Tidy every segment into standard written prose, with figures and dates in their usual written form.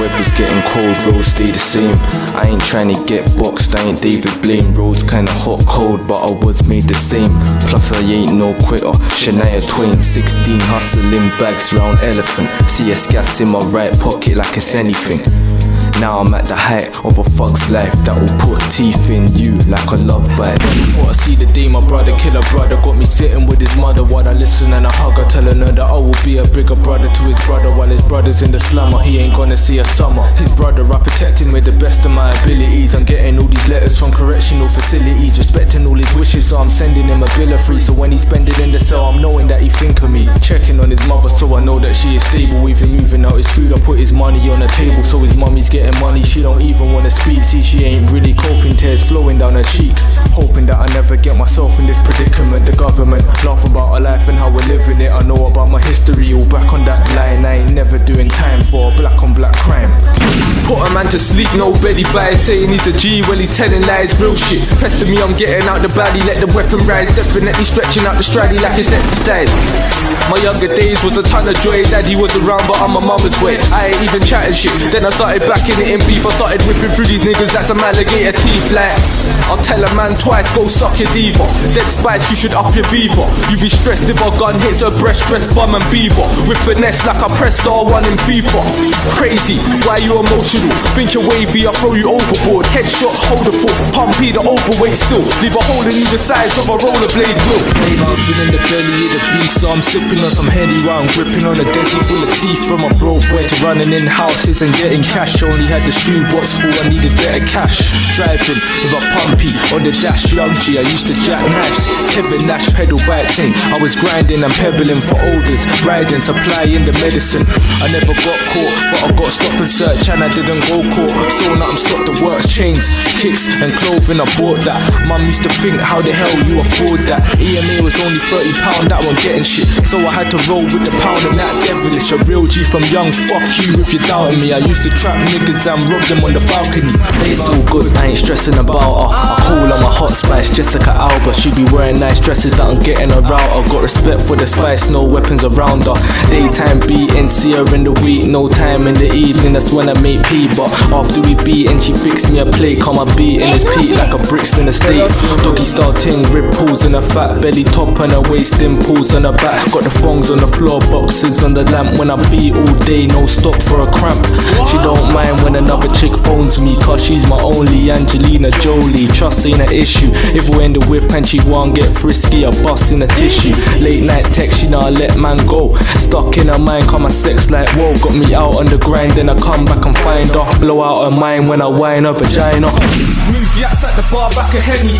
weather's getting cold, roads stay the same. I ain't trying to get boxed, I ain't David Blaine. Roads kinda hot, cold, but I was made the same. Plus I ain't no quitter, Shania Twain. 16 hustling bags round elephant. CS gas in my right pocket like it's anything. Now I'm at the height of a fuck's life that will put teeth in you like a love bite. Before I see the day my brother kill a brother, got me sitting with his mother while I listen and I hug her, telling her that I will be a bigger brother to his brother while his brother's in the slummer. He ain't gonna see a summer. His brother, I protect him with the best of my abilities. I'm getting all these letters from correctional facilities, respecting all his wishes, so I'm sending him a bill of free. So when he's spending in the cell, I'm knowing that he think of me. Checking on his mother, so I know that she is stable. Even moving out his food, I put his money on the table, so his mommy's getting money. She don't even wanna speak, see she ain't really coping, tears flowing down her cheek. Hoping that I never get myself in this predicament. The government laugh about our life and how we're living it. I know about my history, all back on that line. I ain't never doing time for black on black crime. Put a man to sleep, nobody by saying he's a G when he's telling lies, real shit. Pester me, I'm getting out the body, let the weapon rise. Definitely stretching out the straddy like it's exercise. My younger days was a ton of joy, daddy was around but I'm my mama's way. I ain't even chatting shit, then I started backing it in beef. I started whipping through these niggas like some alligator teeth. Like, I'll tell a man twice, go suck your diva. Dead spice, you should up your beaver. You be stressed if a gun hits her breast, dress bum and beaver. With finesse like I pressed R1 in FIFA. Crazy, why you emotional? Think you're wavy, I'll throw you overboard. Headshot, hold a foot, pumpy the overweight still. Leave a hole in either sides of a rollerblade wheel. Bouncing in the belly of the beast, so I'm sipping on some Henny while I'm gripping on a desi full of teeth. From a broke boy to running in houses and getting cash. Only had the shoebox full, I needed better cash. Driving with a pumpy on the dash, young G, I used to jack knives. Kevin Nash pedal bike ting, I was grinding and pebbling for orders. Riding, supplying the medicine. I never got caught, but I got stop and search and I didn't go caught. So now I'm stopped the works, chains, kicks and clothing, I bought that. Mum used to think, how the hell you afford that? EMA was only £30, that one getting shit. So I had to roll with the pound and that devilish. A real G from young, fuck you if you're doubting me. I used to trap niggas and rob them on the balcony. It's all good, I ain't stressing about her. I call her my hot spice, Jessica Alba. She be wearing nice dresses that I'm getting her out. I got respect for the spice, no weapons around her. Daytime beating, see her in the week, no time in the evening, that's when I make pee. But after we beatin', she fixed me a plate. Come my beating is peak like a Brixton estate. Doggy style ting, rib pulls and a fat belly top and a waist dimples on her back. Got the thongs on the floor, boxes on the lamp. When I beat all day, no stop for a cramp. She don't mind when another chick phones me, cause she's my only Angelina Jolie. Trust ain't an issue. If we're in the whip and she won't get frisky, I bust in a tissue. Late night text, she know I let man go. Stuck in her mind, cause my sex like whoa. Got me out on the grind, then I come back and find her. Blow out her mind when I whine her vagina. Move yaks at the bar, back a Henny.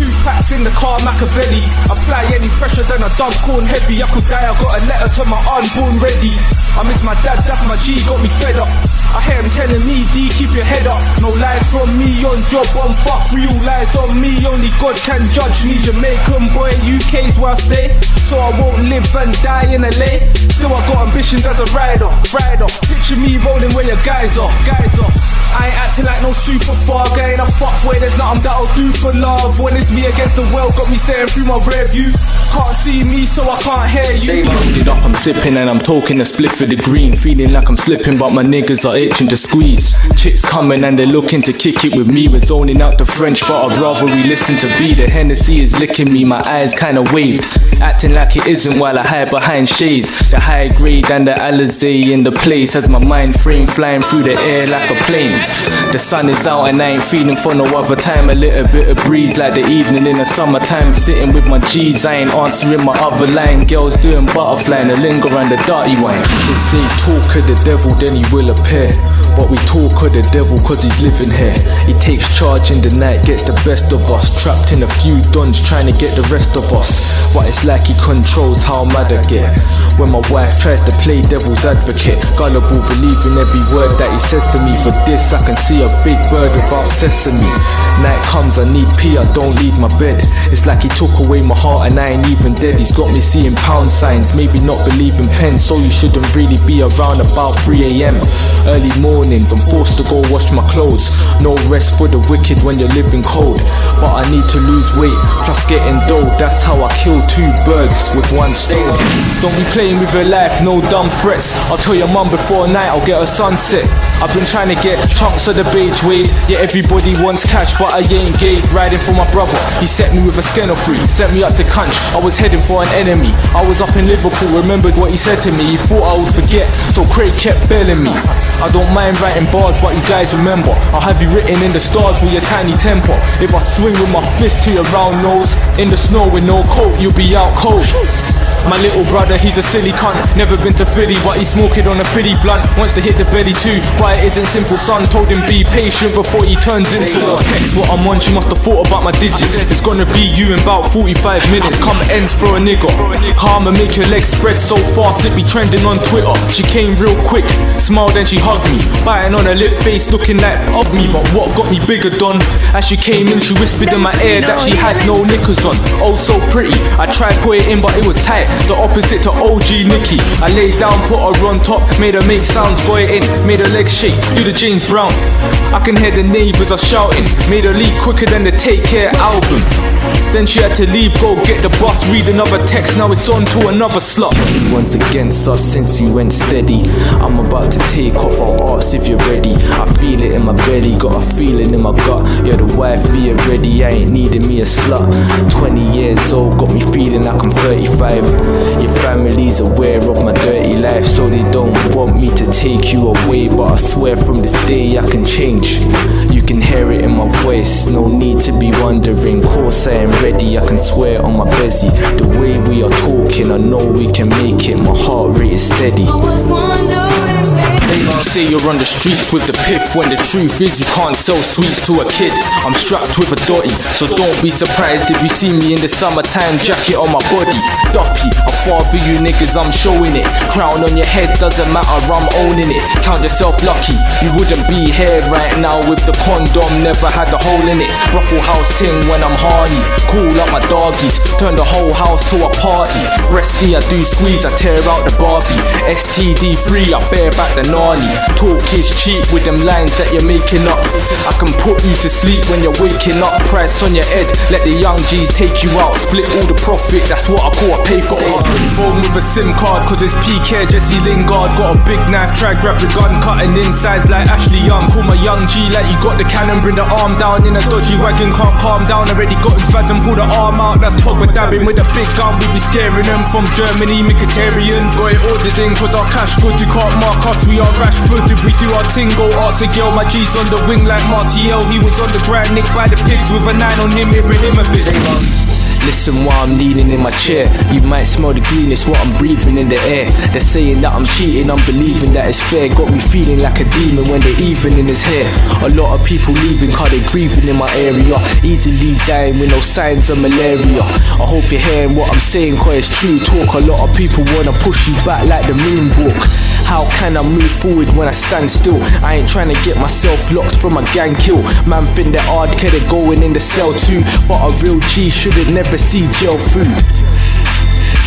2 packs in the car, Machiavelli. I fly any fresher than a dumb corn heavy. I could die, I got a letter to my unborn ready. I miss my dad, that's my G, got me fed up. I hear him telling me, D, keep your head up. No lies from me on job, on fuck, real lies on me. Only God can judge me. Jamaican boy, UK's where I stay, so I won't live and die in LA. Still I got ambitions as a rider. Picture me rolling where your guys are. I ain't acting like no super far guy in a fuck way. There's nothing that I'll do for love. When it's me against the world, got me staring through my rear view. Can't see me, so I can't hear you. Load it up, I'm sipping and I'm talking a spliff of the green. Feeling like I'm slipping, but my niggas are itching to squeeze. Chicks coming and they're looking to kick it with me. We're zoning out the French, but I'd rather we listen to B. The Hennessy is licking me, my eyes kinda waved. Acting like it isn't while I hide behind shades. The high grade and the Alizé in the place has my mind frame flying through the air like a plane. The sun is out and I ain't feeling for no other time. A little bit of breeze like the evening in the summertime. Sitting with my G's, I ain't answering my other line. Girls doing butterfly and the lingo and the dirty wine. They say talk of the devil then he will appear, but we talk of the devil cause he's living here. He takes charge in the night, gets the best of us. Trapped in a few dons trying to get the rest of us. But it's like he controls how mad I get when my wife tries to play devil's advocate. Gullible, believing every word that he says to me. For this I can see a big bird without sesame. Night comes, I need pee, I don't leave my bed. It's like he took away my heart and I ain't even dead. He's got me seeing pound signs, maybe not believing pens. So you shouldn't really be around about 3 AM. Early morning mornings, I'm forced to go wash my clothes. No rest for the wicked when you're living cold. But I need to lose weight, plus getting dough. That's how I kill two birds with one stone. Don't be playing with your life, no dumb threats. I'll tell your mum before night I'll get a sunset. I've been trying to get chunks of the beige wade. Yeah, everybody wants cash, but I ain't gay. Riding for my brother, he set me with a scanner free. Sent me up to Cunch, I was heading for an enemy. I was up in Liverpool, remembered what he said to me. He thought I would forget, so Craig kept bailing me. I don't mind writing bars, but you guys remember, I'll have you written in the stars with your tiny temper. If I swing with my fist to your round nose, in the snow with no coat, you'll be out cold. My little brother, he's a silly cunt. Never been to Philly, but he's smoking on a Philly blunt. Wants to hit the belly too, but it isn't simple, son. Told him be patient before he turns into a text. What I'm on, she must have thought about my digits. It's gonna be you in about 45 minutes. Come ends for a nigga. Calm and make your legs spread so fast it be trending on Twitter. She came real quick, smiled and she hugged me, biting on her lip, face looking like of me. But what got me bigger done? As she came in, she whispered in my ear that she had no knickers on. Oh, so pretty. I tried put it in, but it was tight. The opposite to OG Nicky. I laid down, put her on top, made her make sounds, got it in, made her legs shake, do the James Brown. I can hear the neighbours are shouting, made her leave quicker than the Take Care album. Then she had to leave, go get the bus, read another text, now it's on to another slut. Everyone's against us since you went steady. I'm about to take off, I'll ask if you're ready. I feel it in my belly, got a feeling in my gut. You're the wifey already, I ain't needing me a slut. 20 years old, got me feeling like I'm 35. Your family's aware of my dirty life, so they don't want me to take you away. But I swear from this day I can change. You can hear it in my voice, no need to be wondering. Course I am ready, I can swear on my bezzy. The way we are talking, I know we can make it. My heart rate is steady. You say you're on the streets with the piff, when the truth is you can't sell sweets to a kid. I'm strapped with a dotty, so don't be surprised if you see me in the summertime jacket on my body. Duppy, I father you niggas, I'm showing it. Crown on your head, doesn't matter, I'm owning it. Count yourself lucky, you wouldn't be here right now with the condom, never had a hole in it. Ruffle house ting when I'm horny, call up my doggies, turn the whole house to a party. Breasty, I do squeeze, I tear out the Barbie. STD free, I bear back the naughty. Talk is cheap with them lines that you're making up. I can put you to sleep when you're waking up. Price on your head, let the young G's take you out. Split all the profit, that's what I call a paper art. Phone with a SIM card, cause it's PK Jesse Lingard. Got a big knife, try grab the gun, cutting insides like Ashley Young. Call my young G like you got the cannon, bring the arm down. In a dodgy wagon, can't calm down. Already got him spasm, pull the arm out. That's Pogba dabbing with a big gun. We be scaring them from Germany, Mkhitaryan. Got it ordered in cause our cash good, you can't mark us, we are Rashford. If we do our tingo, ask a girl. My G's on the wing like Martial. He was on the ground, nicked by the pigs with a 9 on him, hearing him a bit. Listen while I'm leaning in my chair. You might smell the greenness, what I'm breathing in the air. They're saying that I'm cheating, I'm believing that it's fair. Got me feeling like a demon when they're even in his hair. A lot of people leaving cause they're grieving in my area. Easily dying with no signs of malaria. I hope you're hearing what I'm saying cause it's true talk. A lot of people wanna push you back like the moonwalk. How can I move forward when I stand still? I ain't trying to get myself locked from a gang kill. Man think they're hard, they're going in the cell too. But a real G should've never see jail food.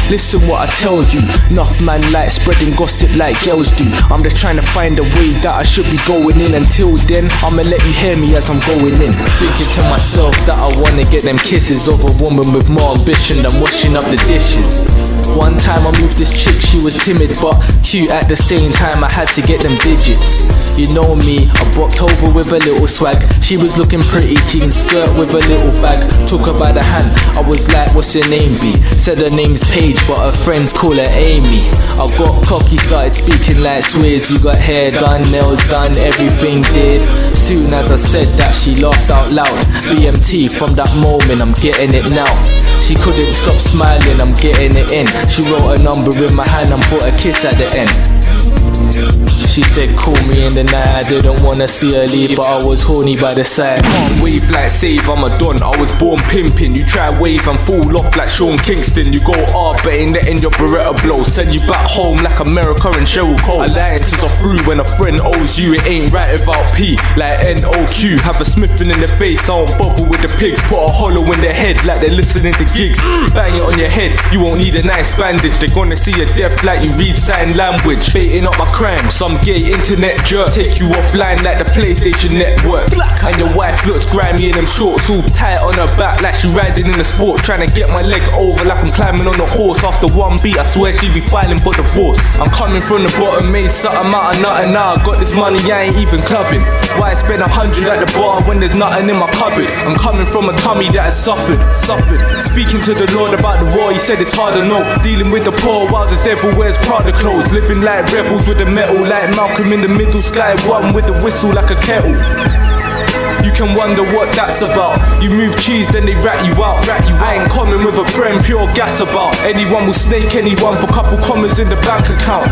Listen what I tell you, enough man like spreading gossip like girls do. I'm just trying to find a way that I should be going in. Until then, I'ma let you hear me as I'm going in. Thinking to myself that I wanna get them kisses of a woman with more ambition than washing up the dishes. One time I moved this chick, she was timid but cute at the same time. I had to get them digits. You know me, I bopped over with a little swag. She was looking pretty, jean skirt with a little bag. Took her by the hand, I was like, what's your name be? Said her name's Paige but her friends call her Amy. I got cocky, started speaking like Swizz. You got hair done, nails done, everything did. Soon as I said that, she laughed out loud. BMT, from that moment I'm getting it now. She couldn't stop smiling, I'm getting it in. She wrote a number in my hand and put a kiss at the end. She said call me in the night, I didn't wanna see her leave, but I was horny by the side. Can't wave like save, I'm a don, I was born pimping. You try wave and fall off like Sean Kingston. You go hard but ain't letting your Beretta blow. Send you back home like America and Cheryl Cole. Alliances are through when a friend owes you. It ain't right without P, like NOQ. Have a smithing in the face, I don't bother with the pigs. Put a hollow in their head like they're listening to gigs. Bang it on your head, you won't need a nice bandage. They're gonna see your death like you read sign language. Baiting up my my crime. Some gay internet jerk take you offline like the PlayStation Network. And your wife looks grimy in them shorts, all tight on her back like she riding in a sport. Trying to get my leg over like I'm climbing on a horse. After one beat, I swear she be filing for divorce. I'm coming from the bottom, made something out of nothing. Now I got this money, I ain't even clubbing. Why I spend 100 at the bar when there's nothing in my cupboard? I'm coming from a tummy that has suffered. Speaking to the Lord about the war, he said it's hard to know. Dealing with the poor while the devil wears Prada clothes. Living like rebels with the metal, like Malcolm in the middle. Sky one with the whistle like a kettle. You can wonder what that's about. You move cheese, then they rat you out. I ain't coming with a friend, pure gas about. Anyone will snake anyone for couple commas in the bank account.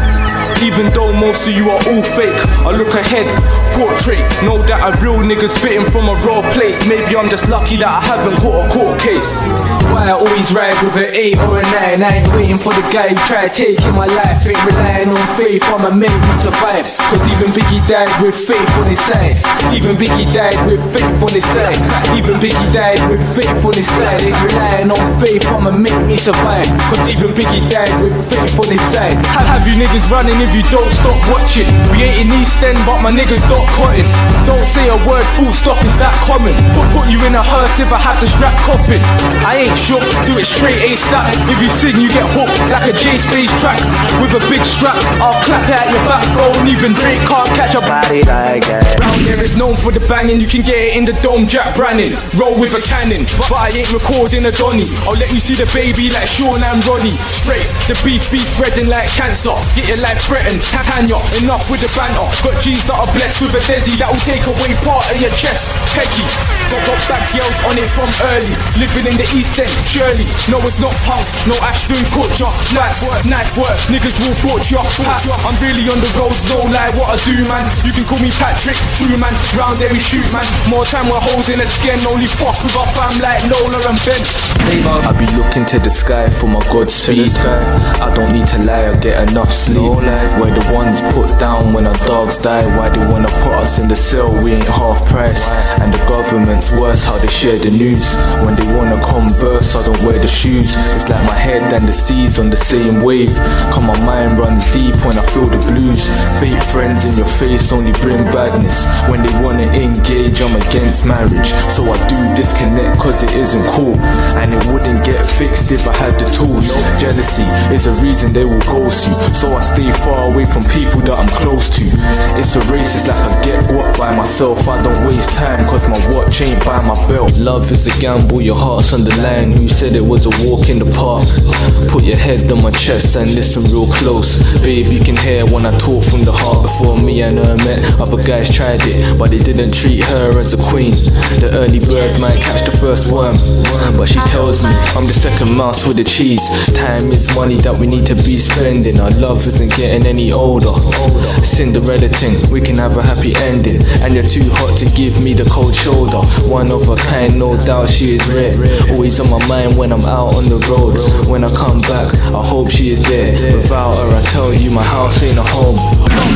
Even though most of you are all fake, I look ahead, portrait. Know that a real nigga's spitting from a raw place. Maybe I'm just lucky that I haven't caught a court case. Why I always ride with an 8 or a 9? I ain't waiting for the guy who tried taking my life. Ain't relying on faith, I'ma make me survive. Cause even Biggie died with faith on his side. Even Biggie died with faith on his side. Even Biggie died with faith on his side. Ain't relying on faith, I'ma make me survive. Cause even Biggie died with faith on his side. Have you niggas running if you don't stop watching? We ain't in East End, but my niggas not cotton. Don't say a word, full stop, is that common? Put you in a hearse if I have to strap coffin. I ain't shook, do it straight ASAP. If you sing, you get hooked like a J-Space track. With a big strap, I'll clap it at your backbone. Even Drake can't catch a body like that. Round here is known for the banging, you can get it in the dome, Jack Brannon. Roll with a cannon, but I ain't recording a Donny. I'll let you see the baby like Sean and Ronnie. Straight, the beef be spreading like cancer. Get your life threatened, Tanya, enough with the banter. Got G's that are blessed with a desi that will take away part of your chest. Peggy, got back girls on it from early. Living in the East End, Shirley. No, it's not punk, no Ashton Kutcher. Nice work, niggas will torture. I'm really on the roads, no lie, what I do, man. You can call me Patrick, true man. Round there we shoot, man. More time we're holding a skin. Only fuck with our fam like Lola and Ben. I be looking to the sky for my Godspeed. I don't need to lie, I get enough sleep. We're the ones put down when our dogs die. Why they wanna put us in the cell? We ain't half price. And the government's worse how they share the news. When they wanna converse, I don't wear the shoes. It's like my head and the seas on the same wave. Cause my mind runs deep when I feel the blues. Fake friends in your face only bring badness. When they wanna engage, I'm against marriage. So I do disconnect cause it isn't cool. And it wouldn't get fixed if I had the tools. Jealousy is a reason they will ghost you. So I stay far away from people that I'm close to. It's a race, it's like I get what by myself. I don't waste time cause my watch ain't by my belt. Love is a gamble, your heart's on the line. Who said it was a walk in the park? Put your head on my chest and listen real close. Babe, you can hear when I talk from the heart. Before me and her met, other guys tried it, but they didn't treat her as a queen. The early bird might catch the first worm, but she tells me I'm the second mouse with the cheese. Time is money that we need to be spending. Our love isn't getting any older. Cinderella thing, we can have a happy ending. And you're too hot to give me the cold shoulder. One of a kind, no doubt she is rare. Always on my mind when I'm out on the road. When I come back, I hope she is there. Without her, I tell you my house ain't a home.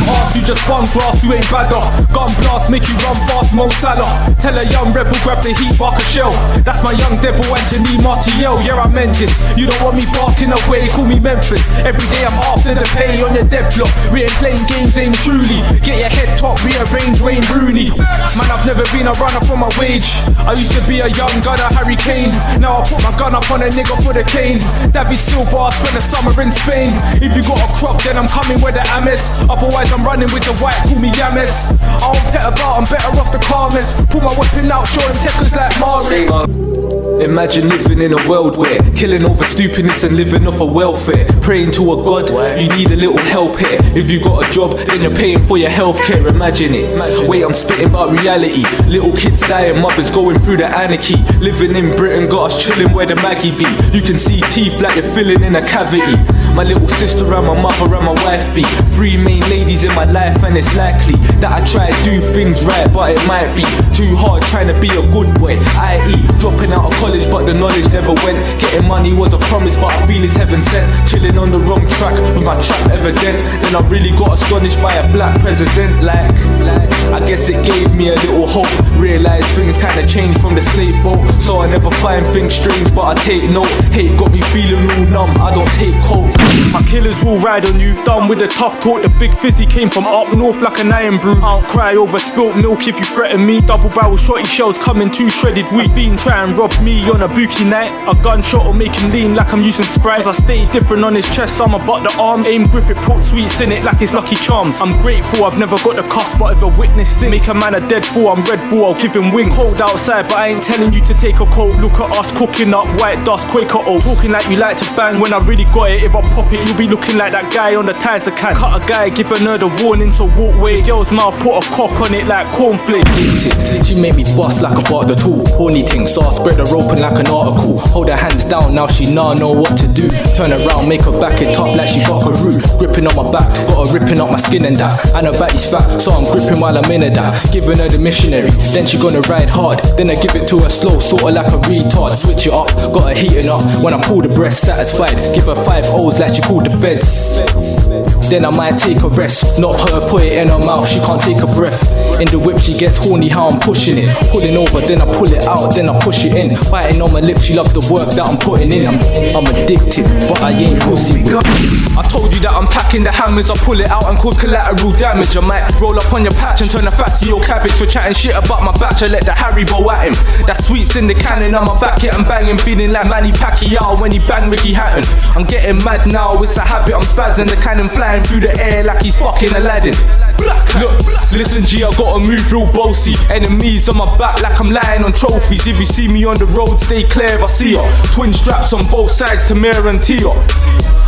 Ask you just one glass, you ain't badder. Gun blast, make you run fast, Mo Salah. Tell a young rebel, grab the heat, bark a shell. That's my young devil, Anthony Martial. Yeah, I meant it. You don't want me barking away, call me Memphis. Every day I'm after the pay on your dead block. We ain't playing games, aim truly. Get your head top, rearrange Wayne Rooney. Man, I've never been a runner for my wage. I used to be a young gunner, Harry Kane. Now I put my gun up on a nigga for the cane. David Silva, I spent the summer in Spain. If you got a crop, then I'm coming with the Ames. Otherwise I'm running with the white, call me Yames. I don't pet about, I'm better off the calmest. Pull my weapon out, show them checkers like Mario. Imagine living in a world where killing over stupidness and living off of welfare. Praying to a God, you need a little help here. If you got a job, then you're paying for your healthcare. Imagine it. Wait, I'm spitting about reality. Little kids dying, mothers going through the anarchy. Living in Britain, got us chilling where the Maggie be. You can see teeth like you're filling in a cavity. My little sister and my mother and my wife be 3 main ladies in my life, and it's likely that I try to do things right, but it might be too hard trying to be a good boy. I.e. dropping out of college, but the knowledge never went. Getting money was a promise, but I feel it's heaven sent. Chilling on the wrong track with my trap evident. Then I really got astonished by a black president. Like I guess it gave me a little hope. Realised things kinda changed from the slave boat. So I never find things strange, but I take note. Hate got me feeling all numb, I don't take cold. My killers will ride on you. Done with the tough talk, the big fizzy came from up north like an iron brew. I don't cry over spilt milk if you threaten me. Double barrel shotty shells coming too shredded. We been try and rob me on a bookie night. A gunshot will make him lean like I'm using Sprite. As I stay different on his chest, I'm about the arms. Aim grip it, put sweets in it like it's Lucky Charms. I'm grateful I've never got the cuff, but if a witness sin, make a man a dead fool, I'm Red Bull, I'll give him wing. Hold outside, but I ain't telling you to take a cold. Look at us cooking up white dust, Quaker old. Talking like you like to bang when I really got it. If I pop it, you'll be looking like that guy on the Tizer can. Cut a guy, give a nerd a warning, so walk away. Girl's mouth, put a cock on it like cornflakes. She made me bust like a bar the tool. Horny ting, so I spread her open like an article. Hold her hands down, now she nah know what to do. Turn around, make her back it up like she got a root. Gripping on my back, got her ripping up my skin and that. And her body's fat, so I'm gripping while I'm in her that. Giving her the missionary, then she gonna ride hard. Then I give it to her slow, sorta like a retard. Switch it up, got her heating up. When I pull the breast, satisfied. Give her 5 O's like she called the feds. Then I might take a rest. Not her, put it in her mouth, she can't take a breath. In the whip she gets horny how I'm pushing it. Pulling over, then I pull it out, then I push it in. Biting on my lips, she loves the work that I'm putting in. I'm addicted, but I ain't pussy. I told you that I'm packing the hammers, I pull it out and cause collateral damage. I might roll up on your patch and turn a fat to your cabbage. For chatting shit about my batch, I let the Harry bow at him. That sweets in the cannon, I'ma back it, I'm banging. Feeling like Manny Pacquiao when he banged Ricky Hatton. I'm getting mad now, it's a habit, I'm spazzing. The cannon flying through the air like he's fucking Aladdin. Look, listen G, I gotta move real bossy. Enemies on my back like I'm lying on trophies. If you see me on the road, stay clear if I see ya. Twin straps on both sides, Tamir and Tia.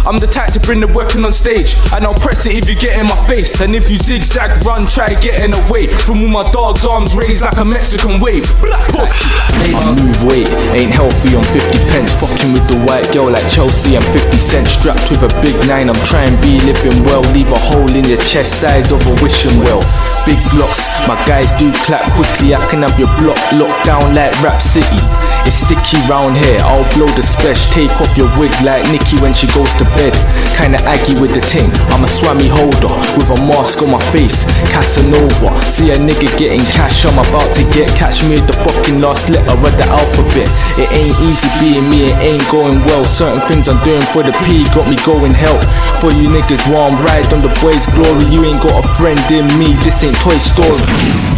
I'm the type to bring the weapon on stage, and I'll press it if you get in my face. And if you zigzag, run, try getting away from all my dog's arms raised like a Mexican wave. Pussy. I move weight, ain't healthy on 50 pence. Fucking with the white girl like Chelsea, I'm 50 cents. Strapped with a big 9, I'm trying be living well. Leave a hole in your chest size of a wishing well. Big blocks, my guys do clap quickly. I can have your block locked down like Rap City. It's sticky round here, I'll blow the spesh. Take off your wig like Nikki when she goes to bed. Kinda aggy with the ting, I'm a swammy holder with a mask on my face, Casanova. See a nigga getting cash, I'm about to get catch me the fucking last letter of the alphabet. It ain't easy being me, it ain't going well. Certain things I'm doing for the P got me going hell. For you niggas while I'm riding on the boys' glory, you ain't got a friend in me, this ain't Toy Story.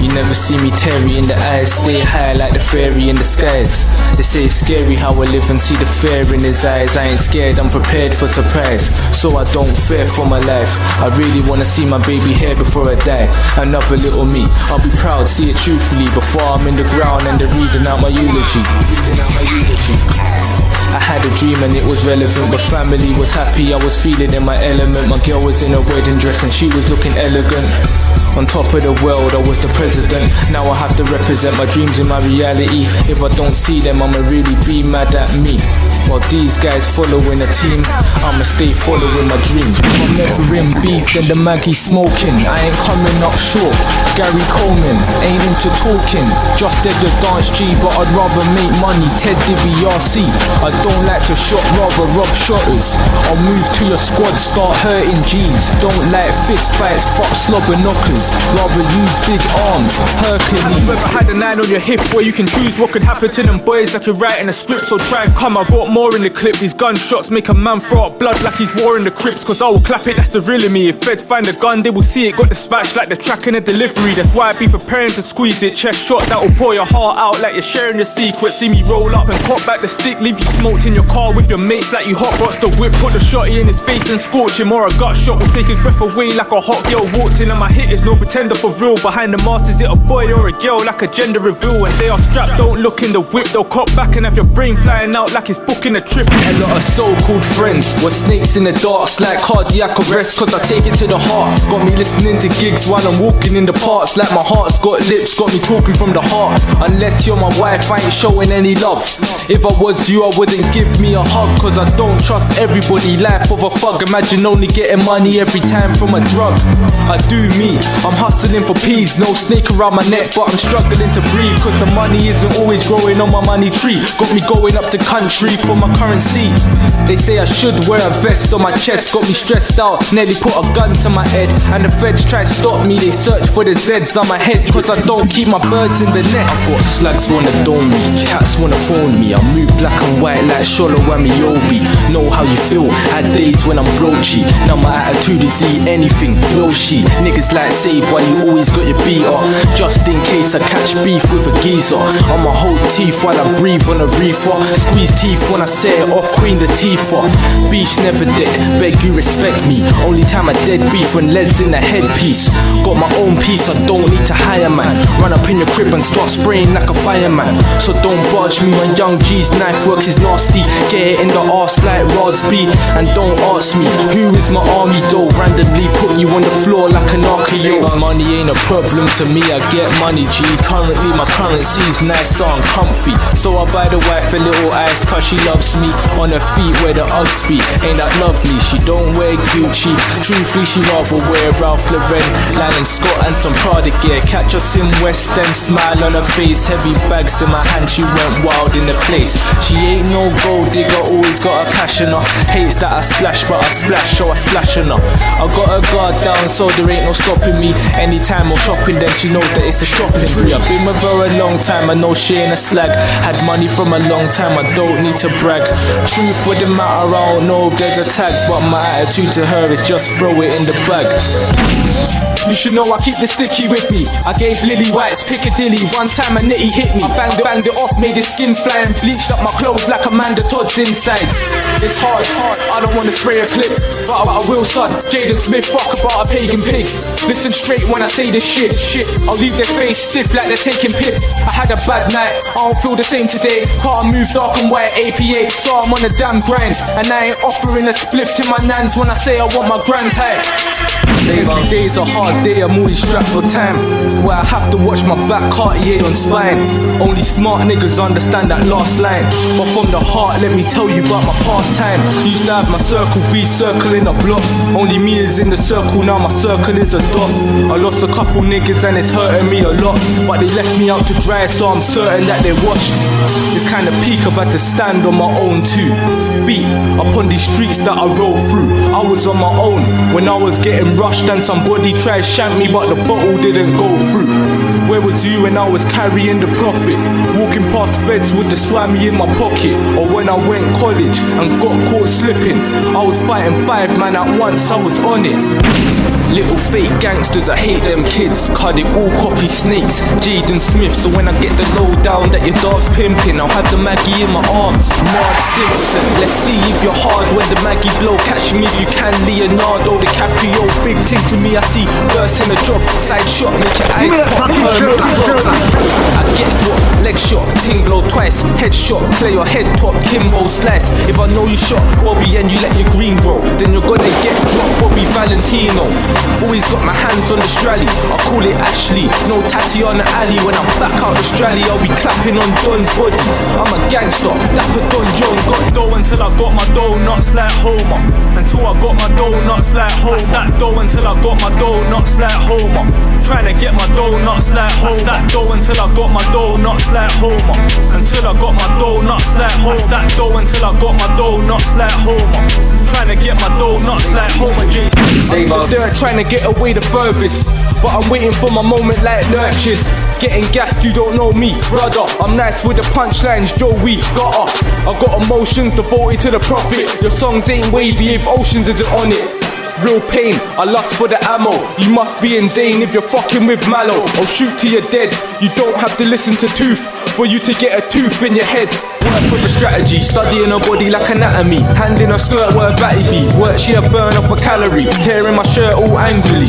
You never see me Terry in the eyes, stay high like the fairy in the skies. They say it's scary how I live and see the fear in his eyes. I ain't scared, I'm prepared for surprise, so I don't fear for my life. I really wanna see my baby here before I die. Another little me, I'll be proud, see it truthfully. Before I'm in the ground and they're reading out my eulogy. I had a dream and it was relevant, but family was happy, I was feeling in my element. My girl was in a wedding dress and she was looking elegant. On top of the world, I was the president. Now I have to represent my dreams in my reality. If I don't see them, I'ma really be mad at me. While these guys following a team, I'ma stay following my dreams. If I'm never in beef, then the Maggie smoking. I ain't coming up short. Gary Coleman, ain't into talking. Just did the dance G, but I'd rather make money. Ted DiBiase, I don't like to shot, rather rob shotters. I'll move to your squad, start hurting G's. Don't like fist fights, fuck slobber knockers. Rather use big arms, Hercules. Have you ever had a 9 on your hip where you can choose what could happen to them boys like you're writing a script? So try and come, I got more in the clip. These gunshots make a man throw up blood like he's war in the Crips. Cause I will clap it, that's the real of me. If feds find a gun, they will see it. Got dispatched like the track in a delivery. That's why I be preparing to squeeze it. Chest shot that will pour your heart out like you're sharing your secret. See me roll up and pop back the stick, leave you smoked in your car with your mates like you hot rots the whip. Put the shotty in his face and scorch him, or a gut shot will take his breath away like a hot girl walked in. And my hit is no pretender for real. Behind the mask, is it a boy or a girl? Like a gender reveal. When they are strapped, don't look in the whip. They'll cop back and have your brain flying out like it's booking a trip. A lot of so-called friends were snakes in the dark, like cardiac arrest. Cause I take it to the heart. Got me listening to gigs while I'm walking in the parks. Like my heart's got lips, got me talking from the heart. Unless you're my wife, I ain't showing any love. If I was you, I wouldn't give me a hug. Cause I don't trust everybody. Life of a thug, imagine only getting money every time from a drug. I do me, I'm hustling for peas. No snake around my neck, but I'm struggling to breathe. Cause the money isn't always growing on my money tree. Got me going up the country for for my currency. They say I should wear a vest on my chest, got me stressed out, nearly put a gun to my head. And the feds try to stop me, they search for the Z's on my head, cause I don't keep my birds in the nest. I've got slugs wanna dome me, cats wanna phone me. I move black and white like Sholo Whammy Yobi. Know how you feel, had days when I'm broachy. Now my attitude is eat anything, Yoshi. Niggas like save why you always got your beat up, just in case I catch beef with a geezer. I'ma hold teeth while I breathe on a reefer, squeeze teeth when I say it off, queen the teeth. Beef's never dead, beg you respect me. Only time I dead beef when lead's in the headpiece. Got my own piece, I don't need to hire man. Run up in your crib and start spraying like a fireman. So don't budge me when young G's knife work is nasty. Get it in the arse like Rosby. And don't ask me, who is my army though? Randomly put you on the floor like an archaeo. Money ain't a problem to me, I get money G. Currently my currency's nice so I'm comfy. So I buy the wife a little ice cause she loves me. On her feet where the Uggs be, ain't that lovely? She don't wear Gucci, truthfully she rather wear Ralph Lauren, Lion Scott and some Prada gear. Catch us in West End, smile on her face, heavy bags in my hand, she went wild in the place. She ain't no gold digger, always got her cash in her. Hates that I splash, but I splash, so I splash on her. I got her guard down, so there ain't no stopping me. Anytime I'm shopping, then she knows that it's a shopping spree. I've been with her a long time, I know she ain't a slag. Had money from a long time, I don't need to brag. Truth for the matter, I don't know if there's a tag, but my attitude to her is just throw it in the bag. You should know I keep the sticky with me. I gave Lily White's Piccadilly, one time a nitty hit me. I banged it off, made his skin fly and bleached up my clothes like Amanda Todd's insides. It's hard, I don't wanna spray a clip, but I will son. Jaden Smith, fuck about a pagan pig. Listen straight when I say this shit. I'll leave their face stiff like they're taking piss. I had a bad night, I don't feel the same today. Car moved dark and white APA, so I'm on a damn grind. And I ain't offering a spliff to my nans when I say I want my grand high. Every day's a hard day, I'm always strapped for time, where I have to watch my back, Cartier on spine. Only smart niggas understand that last line, but from the heart, let me tell you about my pastime. Used to have my circle, be circling a block. Only me is in the circle, now my circle is a dot. I lost a couple niggas and it's hurting me a lot, but they left me out to dry, so I'm certain that they washed. It's kinda peak, I've had to stand on my own 2 feet upon these streets that I roll through. I was on my own when I was getting rushed and somebody tried to shank me, but the bottle didn't go through. Where was you when I was carrying the profit? Walking past feds with the swammy in my pocket. Or when I went college and got caught slipping, I was fighting 5 man at once, I was on it. Little fake gangsters, I hate them kids, cause they all copy snakes. Jaden Smith, so when I get the low down that your dog's pimping, I'll have the Maggie in my arms. Marge Simpson, let's see if you're hard when the Maggie blow. Catch me if you can, Leonardo DiCaprio. Big thing to me, I see burst in a drop. Side shot, make your eyes pop. I get what? Leg shot, ting blow twice. Head shot, clear your head top, Kimbo slice. If I know you shot Bobby and you let your green grow, then you're gonna get dropped, Bobby Valentino. Always got my hands on the strally, I call it Ashley. No tatty on the alley, when I'm back out the strally, I'll be clapping on Don's body. I'm a gangster, dapper Don John. Got dough until I got my donuts like Homer. Until I got my donuts like Homer. I stack dough until I got my donuts like Homer. Trying to get my donuts like Homer. I stack dough until I got my donuts like Homer. Until I got my donuts like Homer. I stack dough until I got my donuts like Homer. Trying to get my donuts like Homer. Jason, I'm dirt trying to get away the furthest, but I'm waiting for my moment like lurches. Getting gassed, you don't know me, brother. I'm nice with the punchlines, Joey. I got emotions devoted to the profit. Your songs ain't wavy if Oceans isn't on it. Real pain, I lust for the ammo. You must be insane if you're fucking with Mallow. I'll shoot till you're dead. You don't have to listen to Tooth for you to get a tooth in your head. Work with a strategy, studying her body like anatomy. Hand in her skirt where her batty be. Work, she a burn off a calorie. Tearing my shirt all angrily.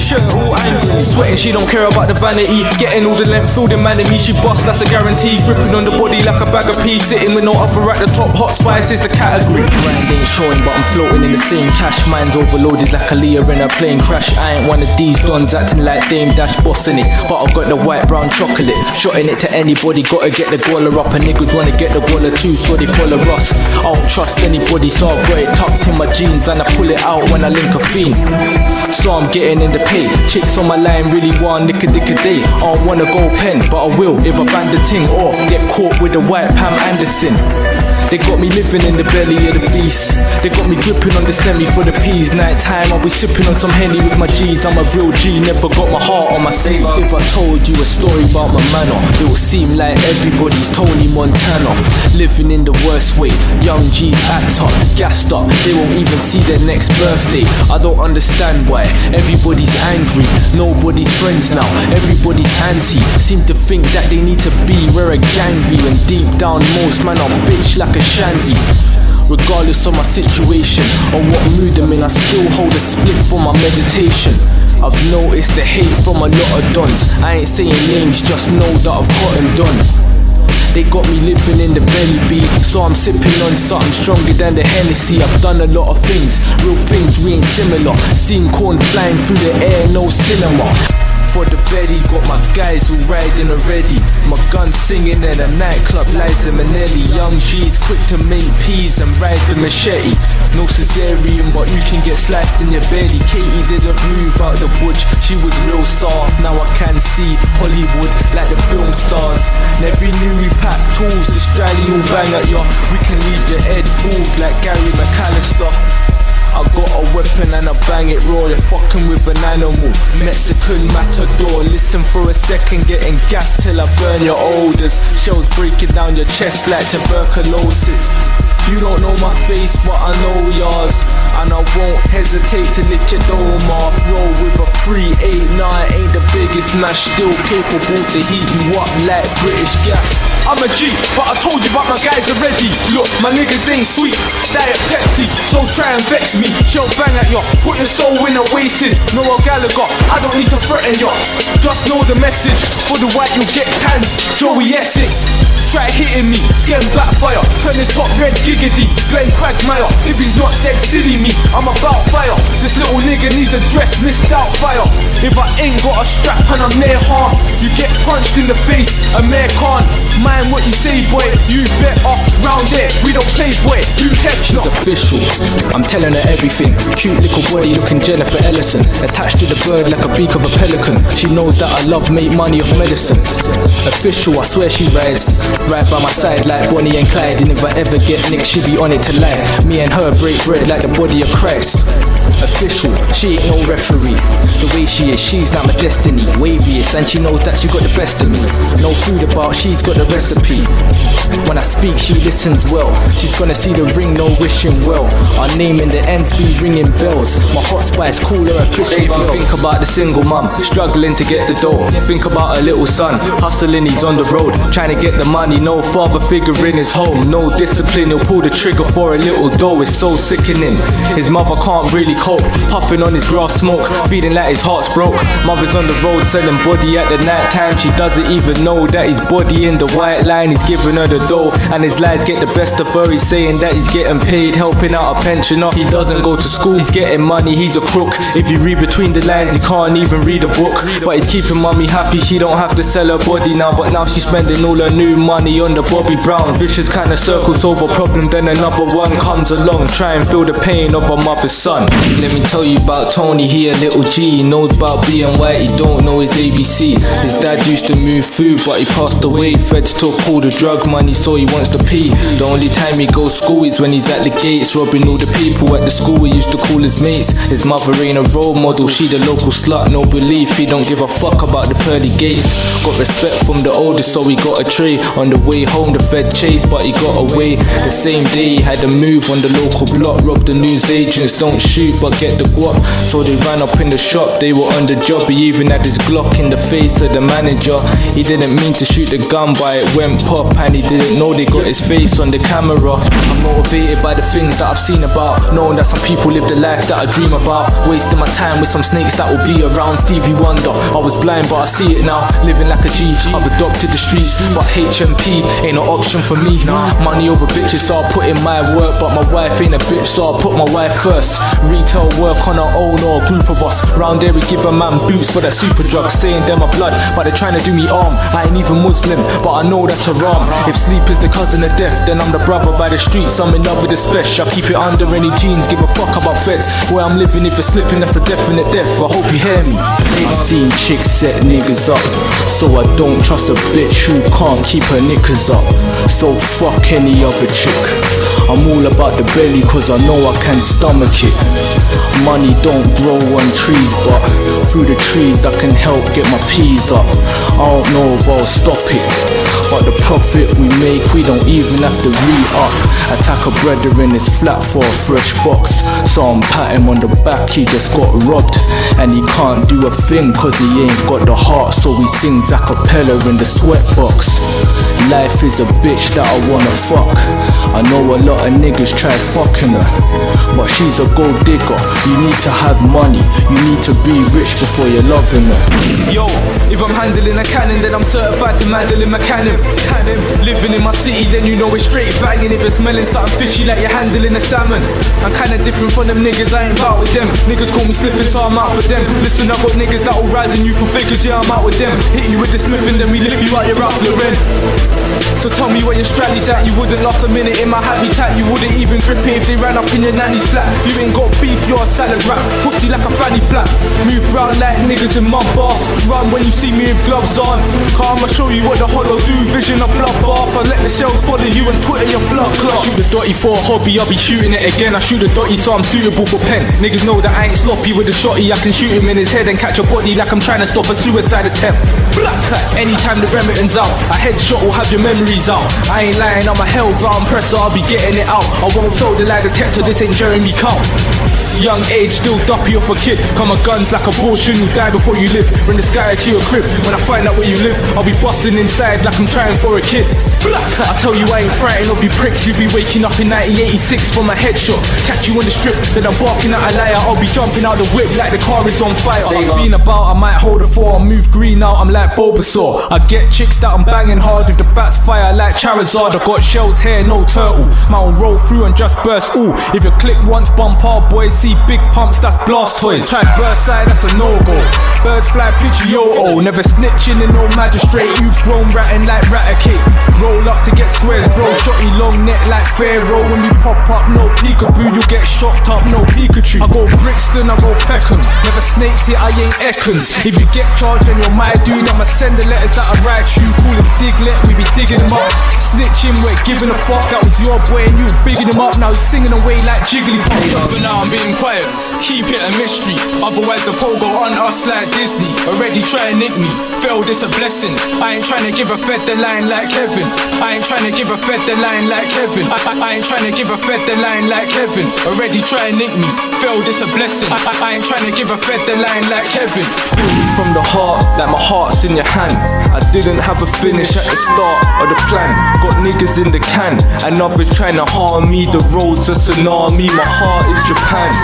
Sweating, she don't care about the vanity. Getting all the length, feel the man in me. She bust, that's a guarantee. Gripping on the body like a bag of peas. Sitting with no other at the top. Hot spice is the category. Brand ain't showing, but I'm floating in the same cash. Mine's overloaded like a Leah in a plane crash. I ain't one of these dons acting like Dame Dash bossing it, but I've got the white brown chocolate. Shotting it to anybody, gotta get the goaler up. And niggas wanna get the goaler too, so they follow us. I don't trust anybody, so I've got it tucked in my jeans, and I pull it out when I link a fiend. So I'm getting in the pay. Chicks on my line really want nick a dick a day. I don't wanna go pen, but I will if I bang the ting or get caught with the white Pam Anderson. They got me living in the belly of the beast. They got me gripping on the semi for the peas. Night time, I'll be sipping on some Henny with my G's. I'm a real G, never got my heart on my sleeve. If I told you a story about my manner, it would seem like everybody's Tony Montana. Living in the worst way, young G's act up, gassed up. They won't even see their next birthday. I don't understand why everybody's angry. Nobody's friends now, everybody's anti. Seem to think that they need to be where a gang be, when deep down most man are bitch like a shanty. Regardless of my situation or what mood I'm in, I still hold a split for my meditation. I've noticed the hate from a lot of dons. I ain't saying names, just know that I've caught and done. They got me living in the belly beat, so I'm sipping on something stronger than the Hennessy. I've done a lot of things, real things, we ain't similar. Seen corn flying through the air, no cinema. For the belly, got my guys all riding already. My gun singing in a nightclub, Liza Minnelli. Young G's quick to make peas and ride the machete. No cesarean, but you can get sliced in your belly. Katie didn't move out the butch, she was real soft. Now I can see Hollywood like the film stars. Never knew we pack tools, the Strally will bang at ya. We can leave your head bald like Gary McAllister. I got a weapon and I bang it raw. You're fucking with an animal, Mexican matador. Listen for a second, getting gas till I burn your odors. Shells breaking down your chest like tuberculosis. You don't know my face, but I know yours, and I won't hesitate to lick your dome off. Roll with a 389, ain't the biggest smash, still capable to heat you up like British gas. I'm a G, but I told you about my guys already. Look, my niggas ain't sweet, Diet Pepsi, so try and vex me. She'll bang at ya, put your soul in Oasis. Noel Gallagher, I don't need to threaten ya. Just know the message, for the white you'll get tanned. Joey Essex, try hitting me, skin backfire. Turn his top red giggity, Glenn Quagmire. If he's not dead, silly me, I'm about fire. This little nigga needs a dress, missed out fire. If I ain't got a strap and I'm near harm, you get punched in the face, a mayor can't. Mind what you say, boy, you better. Round there, we don't play, boy, you head. She's official, I'm telling her everything. Cute little body looking Jennifer Ellison, attached to the bird like a beak of a pelican. She knows that I love make money off medicine. Official, I swear she rides right by my side like Bonnie and Clyde. And if I ever get nicked, she be on it to lie. Me and her break bread like the body of Christ. Official, she ain't no referee. The way she is, she's not my destiny. Waviest, and she knows that she got the best of me. No food about, she's got the recipe. When I speak, she listens well. She's gonna see the ring, no wishing well. Our name in the ends be ringing bells. My hot spice cooler and fishy girl. Think about the single mum, struggling to get the dough. Think about her little son, hustling, he's on the road, trying to get the money. No father figure in his home, no discipline, he'll pull the trigger for a little dough. It's so sickening, his mother can't really cope. Puffing on his grass smoke, feeling like his heart's broke. Mother's on the road selling body at the night time. She doesn't even know that his body in the white line. He's giving her the dough and his lies get the best of her. He's saying that he's getting paid, helping out a pensioner. He doesn't go to school, he's getting money, he's a crook. If you read between the lines, he can't even read a book. But he's keeping mommy happy, she don't have to sell her body now. But now she's spending all her new money on the Bobby Brown. Vicious kind of circle, solve a problem, then another one comes along. Try and feel the pain of a mother's son. Let me tell you about Tony, he a little G. He knows about being white, he don't know his ABC. His dad used to move food, but he passed away. Feds took all the drug money, so he wants to pee. The only time he goes school is when he's at the gates, robbing all the people at the school he used to call his mates. His mother ain't a role model, she the local slut, no belief, he don't give a fuck about the pearly gates. Got respect from the oldest, so he got a tray. On the way home, the Fed chased, but he got away. The same day, he had a move on the local block. Robbed the news agents, don't shoot, but get the guap. So they ran up in the shop, they were on the job. He even had his Glock in the face of the manager. He didn't mean to shoot the gun, but it went pop, and he didn't know they got his face on the camera. I'm motivated by the things that I've seen about, knowing that some people live the life that I dream about. Wasting my time with some snakes that will be around. Stevie Wonder, I was blind but I see it now. Living like a G, I've adopted the streets, but HMP ain't an option for me. Money over bitches, so I put in my work, but my wife ain't a bitch, so I put my wife first. Retail work on our own or a group of us. Round there we give a man boots for that super drug, saying they're my blood, but they're trying to do me harm. I ain't even Muslim, but I know that's haram. If sleep is the cousin of death, then I'm the brother by the streets. I'm in love with the special, I keep it under any jeans, give a fuck about feds. Where I'm living, if you're slipping, that's a definite death. I hope you hear me. Ain't seen chicks set niggas up. so I don't trust a bitch who can't keep her knickers up. So fuck any other chick. I'm all about the belly cause I know I can stomach it. Money don't grow on trees, but through the trees I can help get my peas up. I don't know if I'll stop it, but the profit we make we don't even have to re-up. Attack a brother in his flat for a fresh box, so I'm pat him on the back, he just got robbed. And he can't do a thing cause he ain't got the heart, so he sings a cappella in the sweatbox. Life is a bitch that I wanna fuck. I know a lot of niggas try fucking her, but she's a gold digger. You need to have money, you need to be rich before you're loving her. Yo, if I'm handling a cannon, then I'm certified to mandolin my cannon. Living in my city, then you know it's straight banging. If you're smelling something fishy like you're handling a salmon, I'm kinda different from them niggas, I ain't bout with them. Niggas call me slipping, so I'm out for them. Listen, I got niggas that'll ride on you for figures, yeah, I'm out with them. Hit you with the smith and then we lift you out your rap Loren. So tell me where your strallies at. You wouldn't last a minute in my habitat. You wouldn't even grip it if they ran up in your nanny's flat. You ain't got beef, you're a salad wrap. Pussy like a fanny flap. Move round like niggas in mud baths. Run when you see me with gloves on. I'ma show you what the hollow do. Vision of bloodbath. I let the shells follow you and Twitter your blood clot. Shoot the dotty for a hobby, I'll be shooting it again. I shoot the dotty so I'm suitable for pen. Niggas know that I ain't sloppy with the shotty. I can shoot him in his head and catch a body like I'm trying to stop a suicide attempt. Anytime the Remington's out, a headshot will have your memories out. I ain't lying, I'm a hellbound presser, I'll be getting it out. I won't fail the lie detector, this ain't Jeremy Count. Young age, still duppy off a kid. Come a guns like abortion, you die before you live. Bring the sky to your crib, when I find out where you live I'll be busting inside like I'm trying for a kid. I tell you I ain't frightened of you pricks. You be waking up in 1986 from a headshot. Catch you on the strip, then I'm barking at a liar. I'll be jumping out the whip like the car is on fire. I've been about, I might hold a 4. I move green out, I'm like Bulbasaur. I get chicks that I'm banging hard with the bats fire like Charizard. I got shells here, no turtle. Mine roll through and just burst. Ooh, if you click once, bump our boys. See big pumps, that's blast toys. Try burst side, that's a no-go. Birds fly, Pidgeotto. Never snitching in no magistrate. You've grown ratting like Raticate. Roll up to get squares, bro. Shotty long neck like Pharaoh. When we pop up, no peekaboo. You get shocked up, no Pikachu. I go Brixton, I go Peckham. Never snakes here, I ain't Ekans. If you get charged then you're my dude, I'ma send the letters that I write you. Call him Diglet, we be digging him up. Snitching, we're giving a fuck. That was your boy and you bigging him up. Now he's singing away like Jigglypuff. But now I'm being quiet, keep it a mystery. Otherwise the pogo on us like Disney. Already try and nick me, failed, it's a blessing. I ain't trying to give a fed the line like Kevin. I ain't trying to give a fed the line like Kevin. I ain't trying to give a fed the line like Kevin. Already try and nick me, failed, it's a blessing. I ain't trying to give a fed the line like Kevin. From the heart, like my heart's in your hand. I didn't have a finish at the start of the plan. Got niggas in the can, and others trying to harm me. The road's a tsunami, my heart is Japan.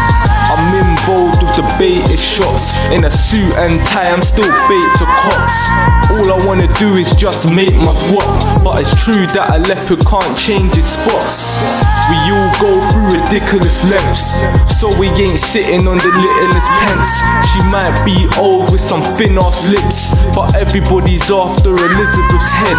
I'm involved with the baited shots. In a suit and tie, I'm still bait to cops. All I wanna do is just make my guap. But it's true that a leopard can't change its spots. We all go through ridiculous lengths, so we ain't sitting on the littlest pence. She might be old with some thin ass lips, but everybody's after Elizabeth's head.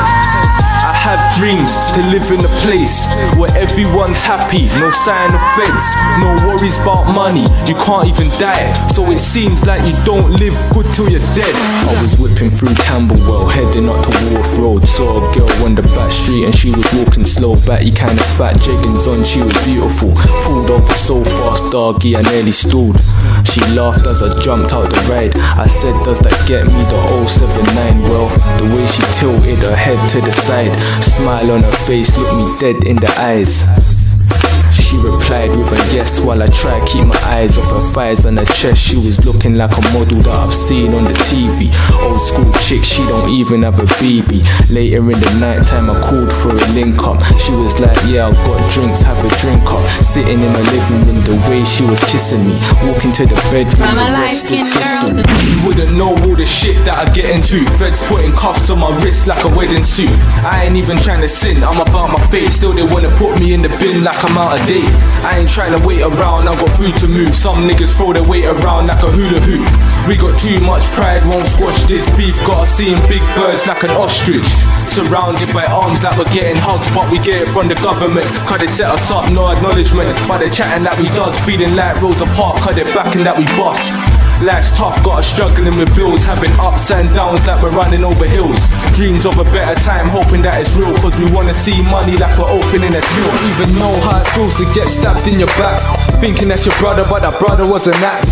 I have dreams to live in a place where everyone's happy, no sign of feds, no worries about money, you can't even die. So it seems like you don't live good till you're dead. I was whipping through Camberwell, heading up to Wharf Road. Saw a girl on the back street and she was walking slow. Batty kinda fat, jeggings on, she was beautiful. Pulled over so fast, doggy, I nearly stalled. She laughed as I jumped out the ride. I said, does that get me the 079? Well, the way she tilted her head to the side, smile on her face, looked me dead in the eyes. She replied with a yes while I tried keep my eyes off her thighs and her chest. She was looking like a model that I've seen on the TV. Old school chick, she don't even have a BB. Later in the night time I called for a link up. She was like, yeah, I've got drinks, have a drink up. Sitting in my living room, the way she was kissing me. Walking to the bedroom, the rest is history. You wouldn't know all the shit that I get into. Feds putting cuffs on my wrist like a wedding suit. I ain't even trying to sin, I'm about my fate. Still they wanna put me in the bin like I'm out of date. I ain't trying to wait around, I got food to move. Some niggas throw their weight around like a hula hoop. We got too much pride, won't squash this beef. Gotta see him big birds like an ostrich. Surrounded by arms like we're getting hugs, but we get it from the government. Cause they set us up, no acknowledgement. But they're chatting that we does, feeling like Rosa Parks, cause they're backing that we boss. Life's tough, got us struggling with bills, having ups and downs like we're running over hills. Dreams of a better time, hoping that it's real, cause we wanna see money like we're opening a till. Even know how it feels to get stabbed in your back, thinking that's your brother, but that brother wasn't that.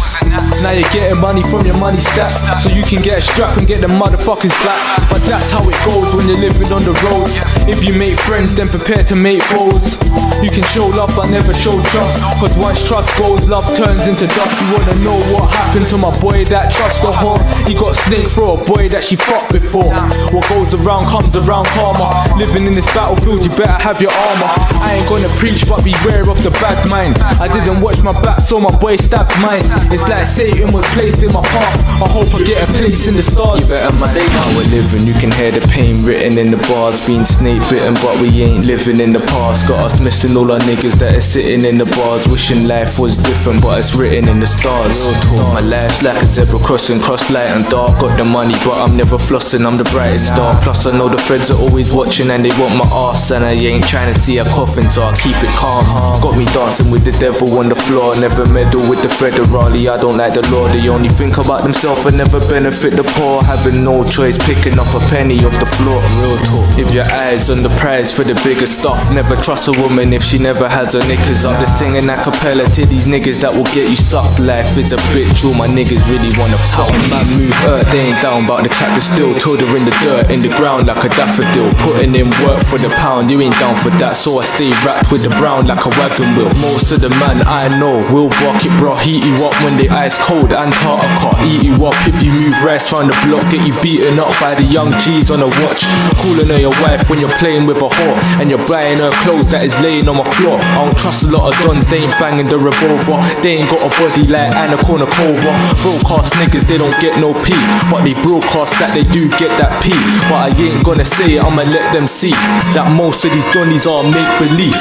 Now you're getting money from your money stack, so you can get a strap and get the motherfuckers back. But that's how it goes when you're living on the roads. If you make friends, then prepare to make foes. You can show love but never show trust, cause once trust goes, love turns into dust. You wanna know what happened to my boy that trust the whore? He got snake for a boy that she fucked before. What goes around comes around karma. Living in this battlefield, you better have your armor. I ain't gonna preach but beware of the bad mind. I didn't watch my back so my boy stabbed mine. It's like Satan was placed in my path. I hope I get a place in the stars. You better mind how we're living, you can hear the pain written in the bars. Being snake bitten but we ain't living in the past. Got us missing all our niggas that are sitting in the bars, wishing life was different but it's written in the stars. My life's like a zebra crossing, cross light and dark. Got the money but I'm never flossing, I'm the brightest star. Plus I know the feds are always watching and they want my ass, and I ain't trying to see a coffin, so I keep it calm. Got me dancing with the devil on the floor, never meddle with the federally. I don't like the law, they only think about themselves and never benefit the poor. Having no choice, picking up a penny off the floor. Real talk. If your eyes on the prize for the bigger stuff, never trust a woman if she never has her knickers up. They're singing a cappella to these niggas that will get you sucked. Life is a bitch, all my niggas really wanna fuck. Man move earth, they ain't down but the clap is still. Till they're in the dirt, in the ground like a daffodil. Putting in work for the pound, you ain't down for that, so I stay wrapped with the brown like a wagon wheel. Most of the man I know will block it, bro. Heat you up when they ice cold, Antarctica. Eat you up if you move rice round the block. Get you beaten up by the young G's on a watch. Calling her your wife when you're playing with a whore, and you're buying her clothes that is laying on my floor. I don't trust a lot of dons, they ain't banging the revolver. They ain't got a body like Anna Kournikova. Broadcast niggas, they don't get no P, but they broadcast that they do get that P. But I ain't gonna say it, I'ma let them see that most of these donnies are make-believe.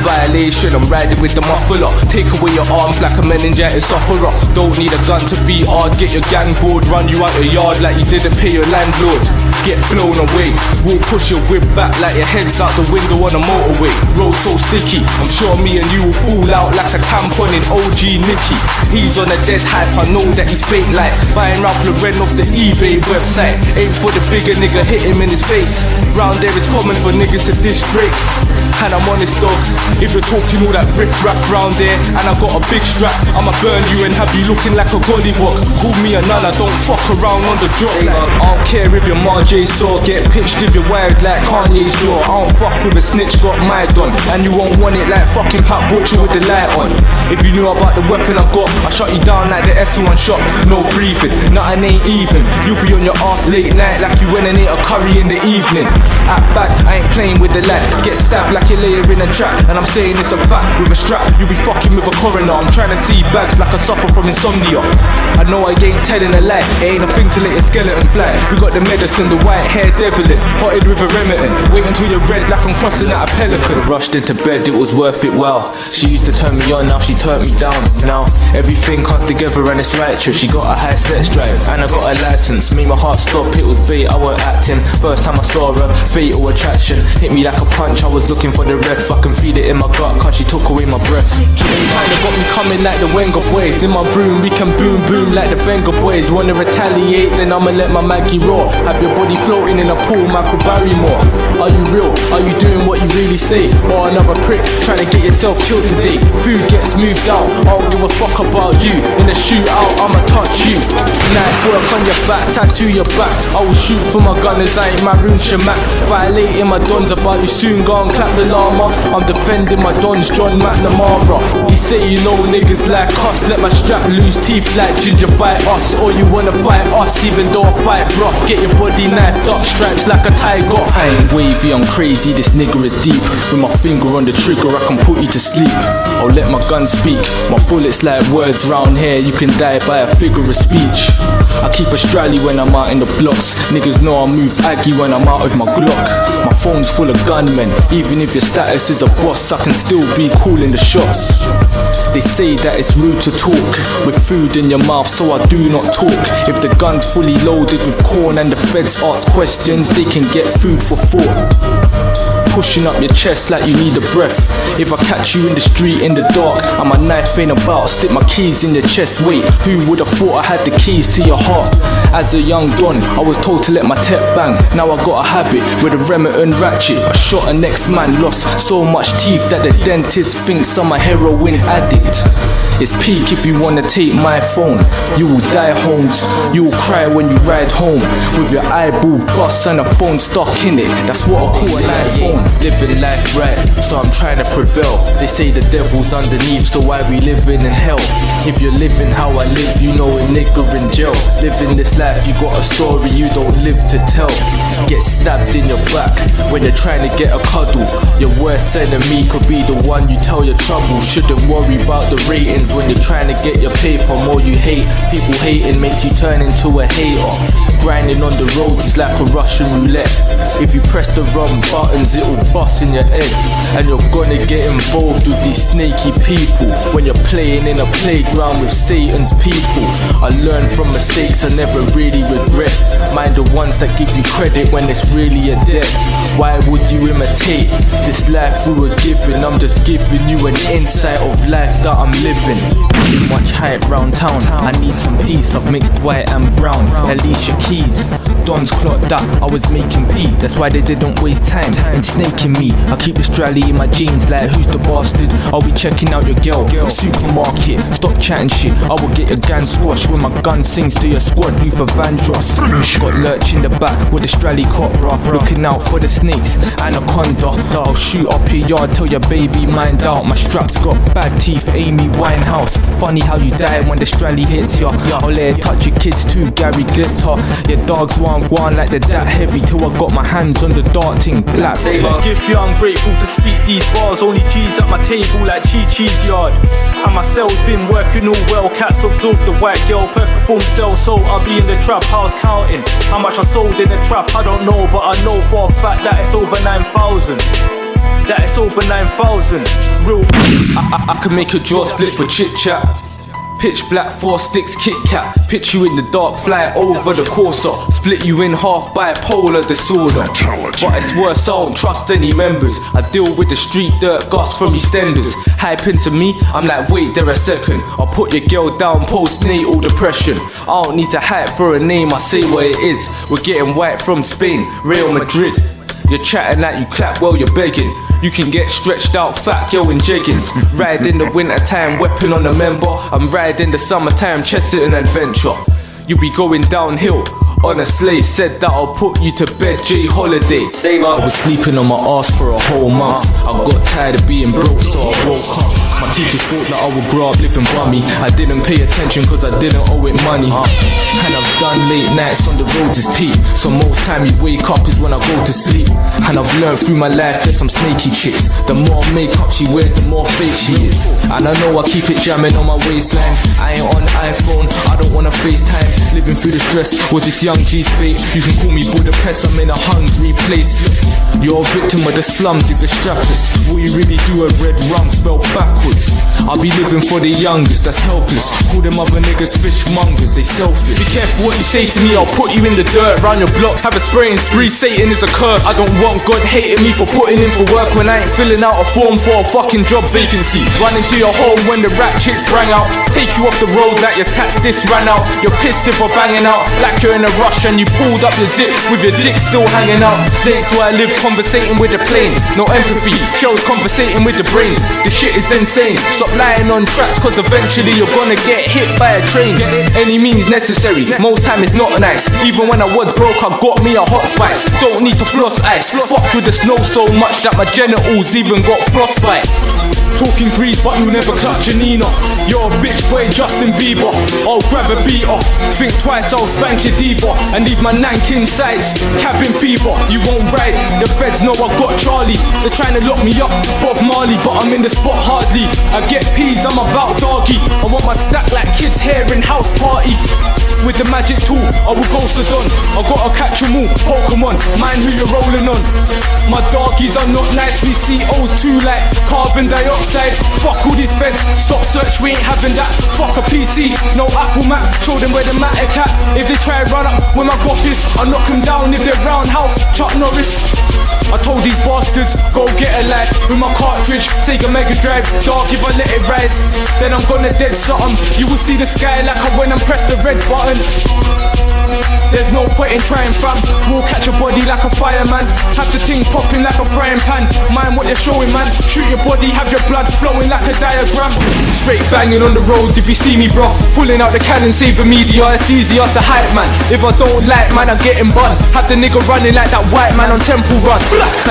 Violation, I'm riding with the muffler. Take away your arms like a meningitis sufferer. Don't need a gun to be hard, get your gang bored. Run you out your yard like you didn't pay your landlord. Get blown away, won't push your whip back like your head's out the window on a motorway. Road so sticky, I'm sure me and you will fall out like a tampon in OG Nicky. He's on a dead hype, I know that he's fake like buying Ralph Lauren off the eBay website. Aim for the bigger nigga, hit him in his face. Round there it's common for niggas to diss Drake. And I'm honest dog, if you're talking all that rip rap round there and I got a big strap, I'ma burn you and have you looking like a gollywog. Call me a nun, I don't fuck around on the drop. I don't care if you're Marjay Saw, get pitched if you're wild like Kanye's jaw. I don't fuck with a snitch, got my done, and you won't want it like fucking Pat Butcher with the light on. If you knew about the weapon I got, I shut you down like the S1 shot. No breathing, nothing ain't even. You'll be on your ass late night like you went and ate a curry in the evening. Act bad, I ain't playing with the light. Get stabbed like you're laying in a trap, and I'm saying it's a fact. With a strap, you be fucking with a coroner. I'm trying to see bags like I suffer from insomnia. I know I ain't telling a lie, it ain't a thing to let your skeleton fly. We got the medicine, the white hair deviling, hotted with a Remington. Wait until you're red like I'm crossing out a pelican. Rushed into bed, it was worth it, wow. She used to turn me on, now she turned me down. Now everything comes together and it's righteous. She got a high sex drive and I got a license. Made my heart stop, it was bait, I weren't acting. First time I saw her, fatal attraction. Hit me like a punch, I was looking for the ref. I can feel it in my gut cause she took away my breath. Kinda got me coming like the Wenger boys. In my room we can boom boom like the Wenger boys. Wanna retaliate, then I'ma let my Maggie roar. Have your body floating in a pool, Michael Barrymore. Are you real? Are you doing what you really say? Or another prick trying to get yourself killed today? Food gets moved out, I don't give a fuck about you. In a shootout, I'ma touch you. Knife work on your back, tattoo your back. I will shoot for my gunners, I ain't my rune shamak. Violating my dons about you soon gone clap the llama. I'm defending my dons, John McNamara. He say you know niggas like us, let my strap lose teeth like Ginger fight us. Or you wanna fight us even though I fight bro. Get your body knifed up, stripes like a tiger. I ain't wavy, I'm crazy, this nigga is deep. With my finger on the trigger I can put you to sleep. I'll let my gun speak, my bullets like words round here. You can die by a figure of speech. I keep a strally when I'm out in the blocks. Niggas know I move aggy when I'm out with my Glock. My phone's full of gunmen, even if your status is a boss, I can still be calling the shots. They say that it's rude to talk with food in your mouth, so I do not talk. If the gun's fully loaded with corn and the feds ask questions, they can get food for thought. pushing up your chest like you need a breath. If I catch you in the street in the dark and my knife ain't about, stick my keys in your chest. Wait, who would have thought I had the keys to your heart? As a young don, I was told to let my tech bang. Now I got a habit with a Remington ratchet. I shot a next man, lost so much teeth that the dentist thinks I'm a heroin addict. It's peak if you wanna take my phone. You will die homes, you will cry when you ride home with your eyeball bust and a phone stuck in it. That's what I call an iPhone. Living life right, so I'm trying to prevail. They say the devil's underneath, so why we living in hell? If you're living how I live, you know a nigga in jail. Living this life, you got a story you don't live to tell. Get stabbed in your back when you're trying to get a cuddle. Your worst enemy could be the one you tell your trouble. Shouldn't worry about the ratings when you're trying to get your paper. More you hate, people hating makes you turn into a hater. Grinding on the roads like a Russian roulette. If you press the wrong buttons, it'll bust in your head. And you're gonna get involved with these snaky people when you're playing in a playground with Satan's people. I learn from mistakes I never really regret. Mind the ones that give you credit when it's really a debt. Why would you imitate this life we were given? I'm just giving you an insight of life that I'm living. Too much hype round town, I need some peace. I've mixed white and brown, Alicia Keys. Dons clocked that I was making pee. That's why they didn't waste time in snaking me. I keep the strally in my jeans like who's the bastard? Are we checking out your girl? Supermarket, stop chatting shit. I will get your gun squashed when my gun sings to your squad. Luther Vandross. Got lurch in the back with the strally copra. Looking out for the snakes, anaconda. I'll shoot up your yard till your baby mind out. My straps got bad teeth, Amy Winehouse. Funny how you die when the strally hits ya. I'll let it touch your kids too, Gary Glitter. Your dogs want one like they're that heavy till I got my hands on the darting black. If you're ungrateful to speak these bars, only cheese at my table like Chi-Chi's yard. And my cell's been working all well, cats absorb the white girl, perfect form cell. So I'll be in the trap house counting how much I sold in the trap, I don't know, but I know for a fact that it's over 9,000. That it's over 9,000. Real. I can make your jaw split for chit chat. Pitch black, 4 sticks, Kit Kat. Pitch you in the dark, fly over the Corsa. Split you in half, bipolar disorder. But it's worse, I don't trust any members. I deal with the street dirt, gus from EastEnders. Hype into me, I'm like wait there a second. I'll put your girl down, postnatal depression. I don't need to hype for a name, I say what it is. We're getting white from Spain, Real Madrid. You're chatting like you clap while you're begging. You can get stretched out, fat girl in jeggings. Ride in the winter time, weapon on a member. I'm riding the summertime, chest sitting adventure. You be going downhill on a sleigh. Said that I'll put you to bed, J Holiday. I was sleeping on my ass for a whole month. I got tired of being broke, so I woke up. My teachers thought that I would grow up living bummy. I didn't pay attention cause I didn't owe it money. And I've done late nights on the road is peak. So most time you wake up is when I go to sleep. And I've learned through my life there's some snaky chicks. The more makeup she wears, the more fake she is. And I know I keep it jamming on my waistline. I ain't on iPhone, I don't wanna FaceTime. Living through the stress with this young G's fate. You can call me Budapest, I'm in a hungry place. You're a victim of the slums if you're strapless. What you really do a red rum spelled backwards. I'll be living for the youngest, that's helpless. Call them other niggas fishmongers, they selfish. Be careful what you say to me, I'll put you in the dirt. Round your block, have a spraying spree, Satan is a curse. I don't want God hating me for putting in for work when I ain't filling out a form for a fucking job vacancy. Run into your home when the rat chicks brang out. Take you off the road like your tax disc ran out. You're pissed if I'm banging out, like you're in a rush and you pulled up your zip with your dick still hanging out. States where I live, conversating with the plane. No empathy, shells conversating with the brain. The shit is insane. Stop lying on tracks cause eventually you're gonna get hit by a train. Any means necessary, most time it's not nice. Even when I was broke I got me a hot spice. Don't need to floss ice. Fuck with the snow so much that my genitals even got frostbite. Talking grease but you never clutch a Nina. You're a bitch boy Justin Bieber. I'll grab a beater, think twice I'll spank your diva. And leave my nankin sides, cabin fever. You won't ride, the feds know I got Charlie. They're trying to lock me up, Bob Marley, but I'm in the spot hardly. I get peas, I'm about doggy. I want my stack like kids here in house party. With the magic tool, I will go Saddam. I gotta catch 'em all, Pokemon, mind who you're rolling on. My doggies are not nice, we COs too like carbon dioxide. Fuck all these feds, stop search, we ain't having that. Fuck a PC, no Apple Map, show them where the matic at. If they try run up with my coffees, I'll knock them down if they're roundhouse, Chuck Norris. I told these bastards, go get a life with my cartridge, Sega Mega Drive. Dark if I let it rise, then I'm gonna dead something. You will see the sky like when I'm pressed the red button. There's no point in trying, fam. We'll catch a body like a fireman. Have the thing popping like a frying pan. Mind what you're showing, man. Shoot your body, have your blood flowing like a diagram. Straight banging on the roads if you see me, bro. Pulling out the cannon, saving media. It's easier to hype, man. If I don't like, man, I'm getting bun. Have the nigga running like that white man on Temple Run.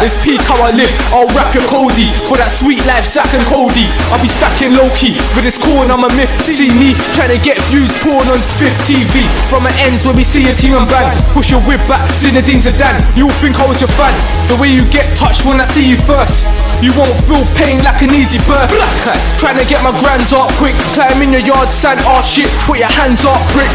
It's peak how I live. I'll rap your Cody for that sweet life, Sack and Cody. I'll be stacking low key with this corn, I'm a myth. See me trying to get views, porn on Fifth TV. From my ends when we see a team and bang. Push your whip back, Zinedine Zidane. You'll think I was your fan. The way you get touched when I see you first. You won't feel pain like an easy birth. Trying to get my grands up quick. Climb in your yard, sand, shit. Put your hands up, prick.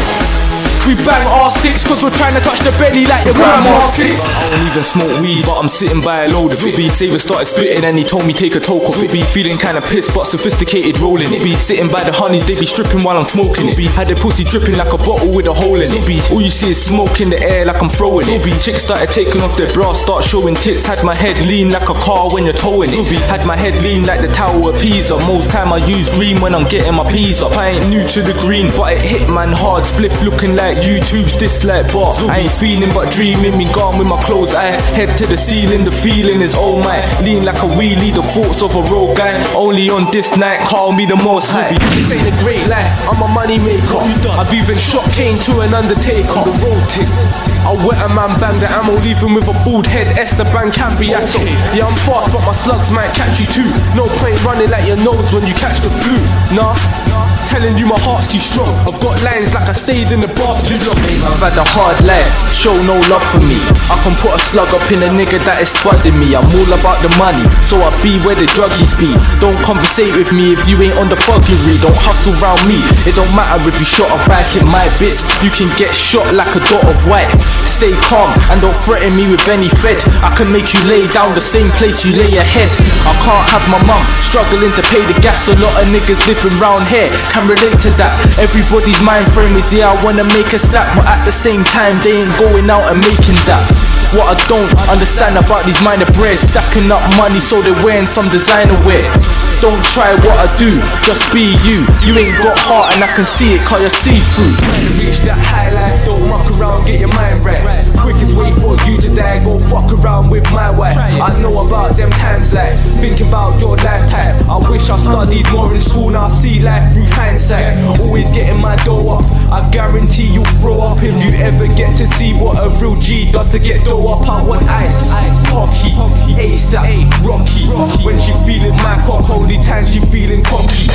We bang our sticks cause we're trying to touch the belly like your grandma's sticks. I don't even smoke weed, but I'm sitting by a load of it. Saver started spitting and he told me take a toke of it. Feeling kinda pissed but sophisticated rolling it. Sitting by the honeys, they be stripping while I'm smoking it. Had the pussy dripping like a bottle with a hole in it. All you see is smoke in the air like I'm throwing it. Chicks started taking off their bra, start showing tits. Had my head lean like a car when you're towing it. Had my head lean like the Tower of Pisa. Most time I use green when I'm getting my peas up. I ain't new to the green, but it hit man hard. Spliff looking like YouTube's dislike bar. I ain't feeling but dreaming, me gone with my clothes. I head to the ceiling, the feeling is oh my. Lean like a wheelie, the thoughts of a road guy. Only on this night, call me the most high. This ain't a great life, I'm a money maker. I've even shot Kane to an Undertaker. The road tick, I'll wet a man, bang the ammo, leave him with a bald head. Esteban Cambiasso. Yeah, I'm fast, but my slugs might catch you too. No point running like your nose when you catch the flu. Nah, telling you my heart's too strong. I've got lines like I stayed in the bath too long. I've had a hard life, show no love for me. I can put a slug up in a nigga that is spudding me. I'm all about the money, so I be where the druggies be. Don't conversate with me if you ain't on the buggery. Don't hustle round me, it don't matter if you shot a back in my bits. You can get shot like a dot of white. Stay calm and don't threaten me with any fed. I can make you lay down the same place you lay your head. I can't have my mum struggling to pay the gas. A lot of niggas living round here can relate to that. Everybody's mind frame is yeah, I wanna make a stack, but at the same time they ain't going out and making that. What I don't understand about these minor breads, stacking up money so they're wearing some designer wear. Don't try what I do, just be you. You ain't got heart and I can see it cause you're see-through. Reach that high life, don't muck around, get your mind right. Quickest way for you to die, go fuck around with my wife. I know about them times like thinking about your lifetime. I wish I studied more in school, now I see life through hindsight. Always getting my dough up, I guarantee you'll throw up if you ever get to see what a real G does to get dough up. I want ice, hockey, ASAP, Rocky. When she feeling my cock, only time she feeling cocky.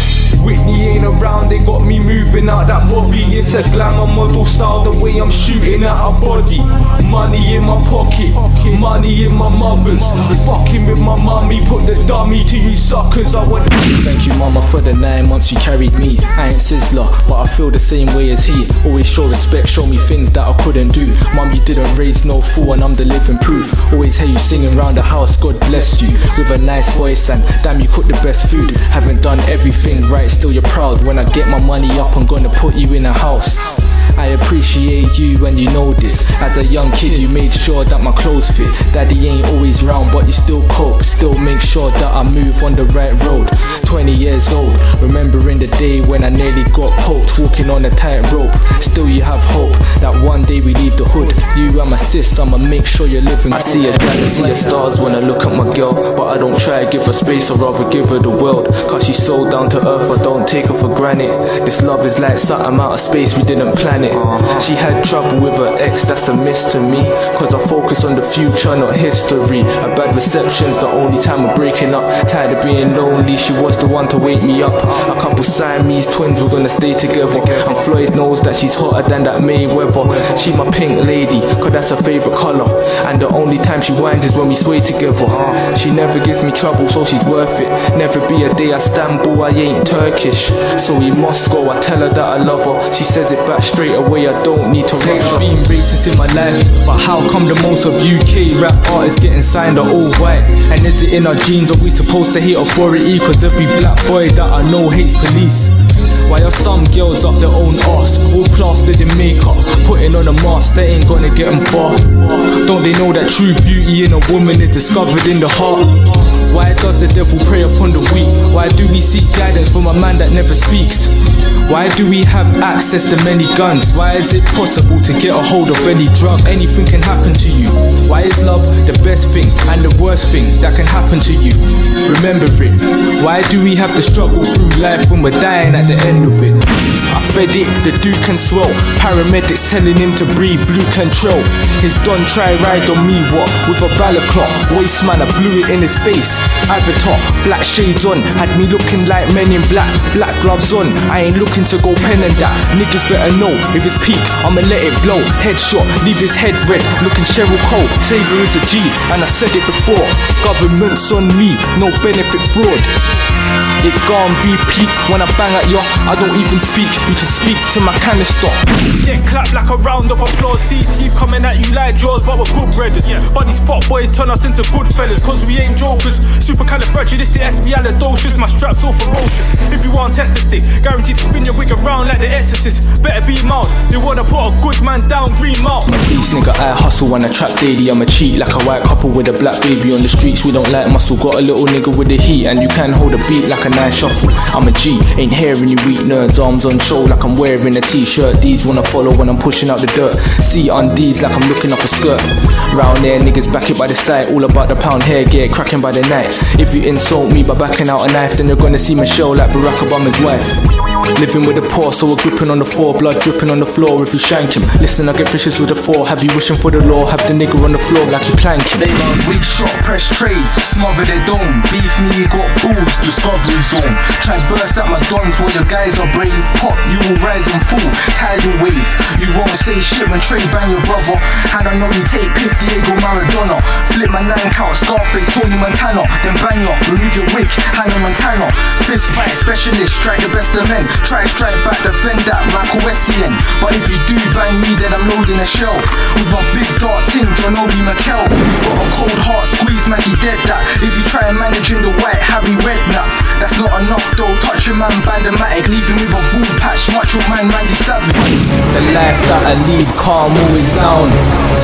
Whitney ain't around, they got me moving out that bobby. It's a glamour model style, the way I'm shooting at her body. Money in my pocket, money in my mother's. Fucking with my mommy, put the dummy to you suckers. I want. Thank you mama for the 9 months you carried me. I ain't Sizzler, but I feel the same way as he. Always show respect, show me things that I couldn't do. Mum, you didn't raise no fool and I'm the living proof. Always hear you singing round the house, God bless you. With a nice voice and damn you cook the best food. Haven't done everything right, still you're proud. When I get my money up, I'm gonna put you in a house. I appreciate you and you know this. As a young kid you made sure that my clothes fit. Daddy ain't always round but you still cope. Still make sure that I move on the right road. 20 years old, remembering the day when I nearly got poked, walking on a tightrope. Still you have hope that one day we leave the hood. You and my sis, I'ma make sure you're living. I see a galaxy of stars when I look at my girl, but I don't try to give her space, I'd rather give her the world. Cause she's so down to earth, I don't take her for granted. This love is like something out of space, we didn't plan it. She had trouble with her ex, that's a miss to me. Cause I focus on the future, not history. A bad reception's the only time we're breaking up. Tired of being lonely, she was the one to wake me up. A couple Siamese twins, we're gonna stay together. And Floyd knows that she's hotter than that Mayweather. She my pink lady, cause that's her favourite colour. And the only time she whines is when we sway together. She never gives me trouble, so she's worth it. Never be a day I Istanbul, I ain't Turkish. So in Moscow, I tell her that I love her. She says it back straight away, I don't need to rush her. Been racist in my life, but how come the most of UK rap artists getting signed are all white? And is it in our genes, are we supposed to hate authority? Cause every black boy that I know hates police. Why are some girls up their own arse, all plastered in makeup, putting on a mask, they ain't gonna get them far. Don't they know that true beauty in a woman is discovered in the heart? Why does the devil prey upon the weak? Why do we seek guidance from a man that never speaks? Why do we have access to many guns? Why is it possible to get a hold of any drug? Anything can happen to you. Why is love the best thing and the worst thing that can happen to you? Remember it. Why do we have to struggle through life when we're dying at the end of it? I fed it, the dude can swell. Paramedics telling him to breathe blue control. His don try ride on me, what? With a balaclot. Waste man, I blew it in his face. Avatar, black shades on, had me looking like Men in Black. Black gloves on, I ain't looking to go pen and that. Niggas better know, if it's peak, I'ma let it blow. Headshot, leave his head red, looking Cheryl Cole. Savior is a G, and I said it before. Government's on me, no benefit fraud. It gon' be peak when I bang at ya. I don't even speak, you can speak to my canister. Get clapped like a round of applause. See teeth coming at you like jaws, but we're good brothers. But these fuck boys turn us into good fellas, cause we ain't jokers. Supercalifragilisticexpialidocious, my strap's all ferocious. If you want test the stick, guaranteed to spin your wig around like the exorcist. Better be mild, they wanna put a good man down, green mouth. I'm a beast nigga, I hustle when I trap daily. I'm a cheat like a white couple with a black baby on the streets. We don't like muscle, got a little nigga with the heat, and you can hold a beat like a nice shuffle. I'm a G, ain't hearing you weak nerds. Arms on show like I'm wearing a t-shirt. These wanna follow when I'm pushing out the dirt. See on these like I'm looking up a skirt. Round there niggas back it by the side. All about the pound hair, get cracking by the night. If you insult me by backing out a knife, then you're gonna see Michelle like Barack Obama's wife. Living with the poor, so we're gripping on the floor. Blood dripping on the floor if you shank him. Listen, I get vicious with the four. Have you wishing for the law? Have the nigga on the floor like you planking. They run wig shot, press trays, smother their dome. Beef me, got balls, discovery zone. Try burst at my dons while your guys are brave. Pop, you will rise and fall, tidal wave. You won't say shit when Trey bang your brother. And I know you take 50 Diego Maradona. Flip my 9 count, Scarface, Tony Montana. Then bang up, remove your wig, Hannah Montana. Fist fight specialist, strike the best of men. Try strike back, defend that, Michael Wessian. But if you do bang me, then I'm loading a shell. With my big dark ting, John Obi Mikel. Got a cold heart, squeeze man, he dead that. If you try and manage in the white, Harry Redknapp. That's not enough though, touch your man bandomatic. Leave him with a ball patch, macho man Randy Savage. The life that I lead, calm always down.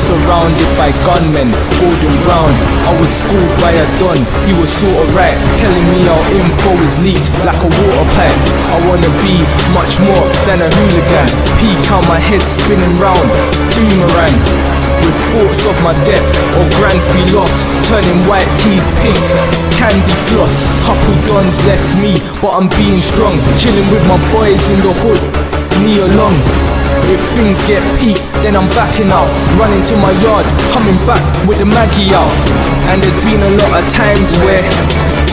Surrounded by gunmen, holding round. I was schooled by a don, he was sorta right. Telling me our info is leaked like a water pipe. I wanna be much more than a hooligan. Peak on my head spinning round, boomerang. With thoughts of my death or grands be lost. Turning white teeth pink, candy floss. Couple dons left me, but I'm being strong. Chilling with my boys in the hood, knee along. If things get peak, then I'm backing out. Running to my yard, coming back with the Maggie out. And there's been a lot of times where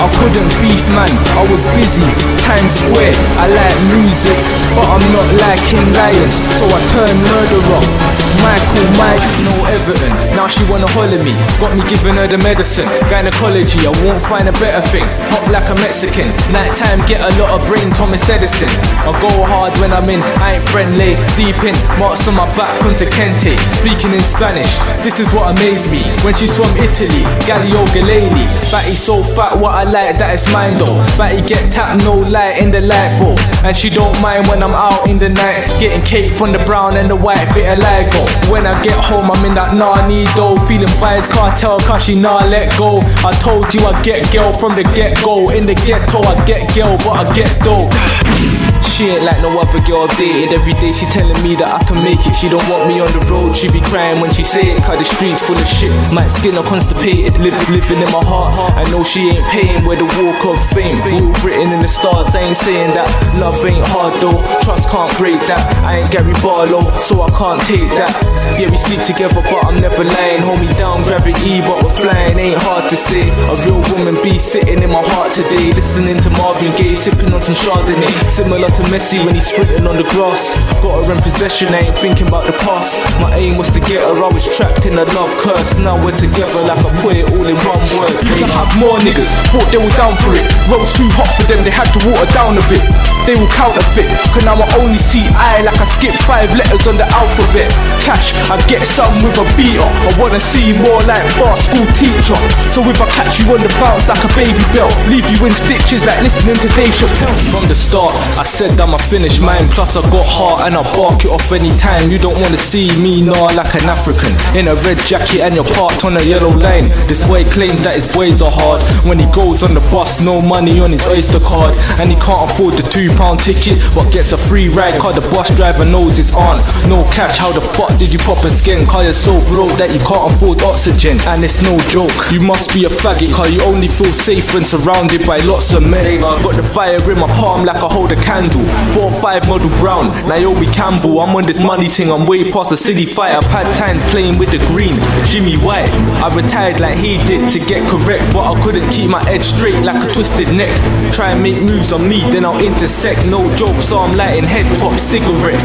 I couldn't beef man, I was busy, Times Square. I like music, but I'm not liking liars, so I turn murderer. Michael Mike, no Everton. Now she wanna holler me, got me giving her the medicine. Gynecology, I won't find a better thing. Hot like a Mexican, nighttime get a lot of brain, Thomas Edison. I go hard when I'm in, I ain't friendly. Deep in, marks on my back, Kunta Kente. Speaking in Spanish, this is what amazed me. When she's from Italy, Galileo Galilei. Batty so fat, what I like, that is mine though. Batty get tapped, no light in the light bulb. And she don't mind when I'm out in the night, getting cake from the brown and the white bit of Ligo. When I get home, I'm in that Narni though. Feeling vibes cartel, cause she nah let go. I told you I get girl from the get-go. In the ghetto, I get girl, but I get dough. She ain't like no other girl I've dated. Every day she telling me that I can make it. She don't want me on the road, she be crying when she say it. Cause the streets full of shit, my skin are constipated. Living in my heart, I know she ain't paying. Where the walk of fame, all written in the stars. I ain't saying that love ain't hard though, trust can't break that. I ain't Gary Barlow, so I can't take that. Yeah, we sleep together but I'm never lying. Hold me down, gravity, but we're flying. Ain't hard to say, a real woman be sitting in my heart today. Listening to Marvin Gaye, sipping on some Chardonnay. Similar to Messi when he's sprinting on the grass. Got her in possession, I ain't thinking about the past. My aim was to get her, I was trapped in a love curse. Now we're together like I put it all in one word. Used to have more niggas, thought they were down for it. Road's too hot for them, they had to water down a bit. They will counterfeit, cause now I only see I like I skipped 5 letters on the alphabet. Cash, I get some with a beater. I wanna see more like bar school teacher. So with I catch you on the bounce like a baby belt, leave you in stitches like listening to Dave Chappelle. From the start, I said I'ma finish mine. Plus I got heart and I'll bark it off anytime. You don't wanna see me, nah, like an African in a red jacket and you're parked on a yellow line. This boy claims that his boys are hard. When he goes on the bus, no money on his Oyster card, and he can't afford the £2 ticket, but gets a free ride cause the bus driver knows his aunt. No cash, how the fuck did you pop a skin? Cause you're so broke that you can't afford oxygen, and it's no joke. You must be a faggot cause you only feel safe when surrounded by lots of men. Got the fire in my palm like I hold a candle. 4-5 model brown, Naomi Campbell. I'm on this money thing, I'm way past the city fight. I've had times playing with the green, Jimmy White. I retired like he did to get correct, but I couldn't keep my edge straight like a twisted neck. Try and make moves on me, then I'll intersect. No joke, so I'm lighting head top cigarette.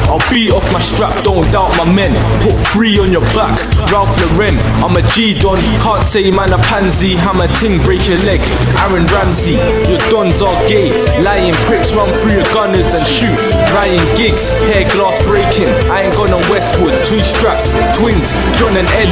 I'll beat off my strap, don't doubt my men. Put 3 on your back, Ralph Lauren. I'm a G-Don, can't say man a pansy. Hammer ting, break your leg, Aaron Ramsey. Your dons are gay, lying pricks run through your gunners and shoot. Ryan Giggs, hair glass breaking. I ain't gone on Westwood, 2 straps, twins, John and Ed.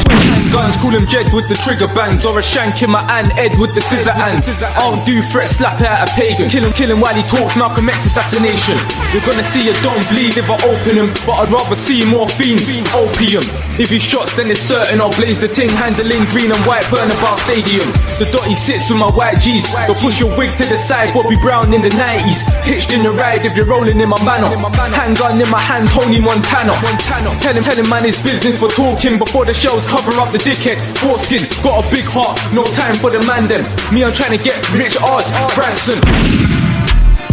Guns, call him Jed with the trigger bangs, or a shank in my hand, Ed with the scissor hands. I'll do threat, slap out a pagan. Kill him while he talks, Malcolm X assassination. You're gonna see a don't bleed if I open him, but I'd rather see more fiends, opium. If he shots, then it's certain I'll blaze the ting, handling green and white, Bernabeu Stadium. The dotty sits with my white G's, but push your wig to the side, Bobby Brown in the 90s. Hitched in your ride if you're rolling in my manor. Handgun in my hand, Tony Montana. Tell him man his business for talking before the shells cover up the dickhead. Foreskin, got a big heart, no time for the man them. Me, I'm trying to get rich art, Branson.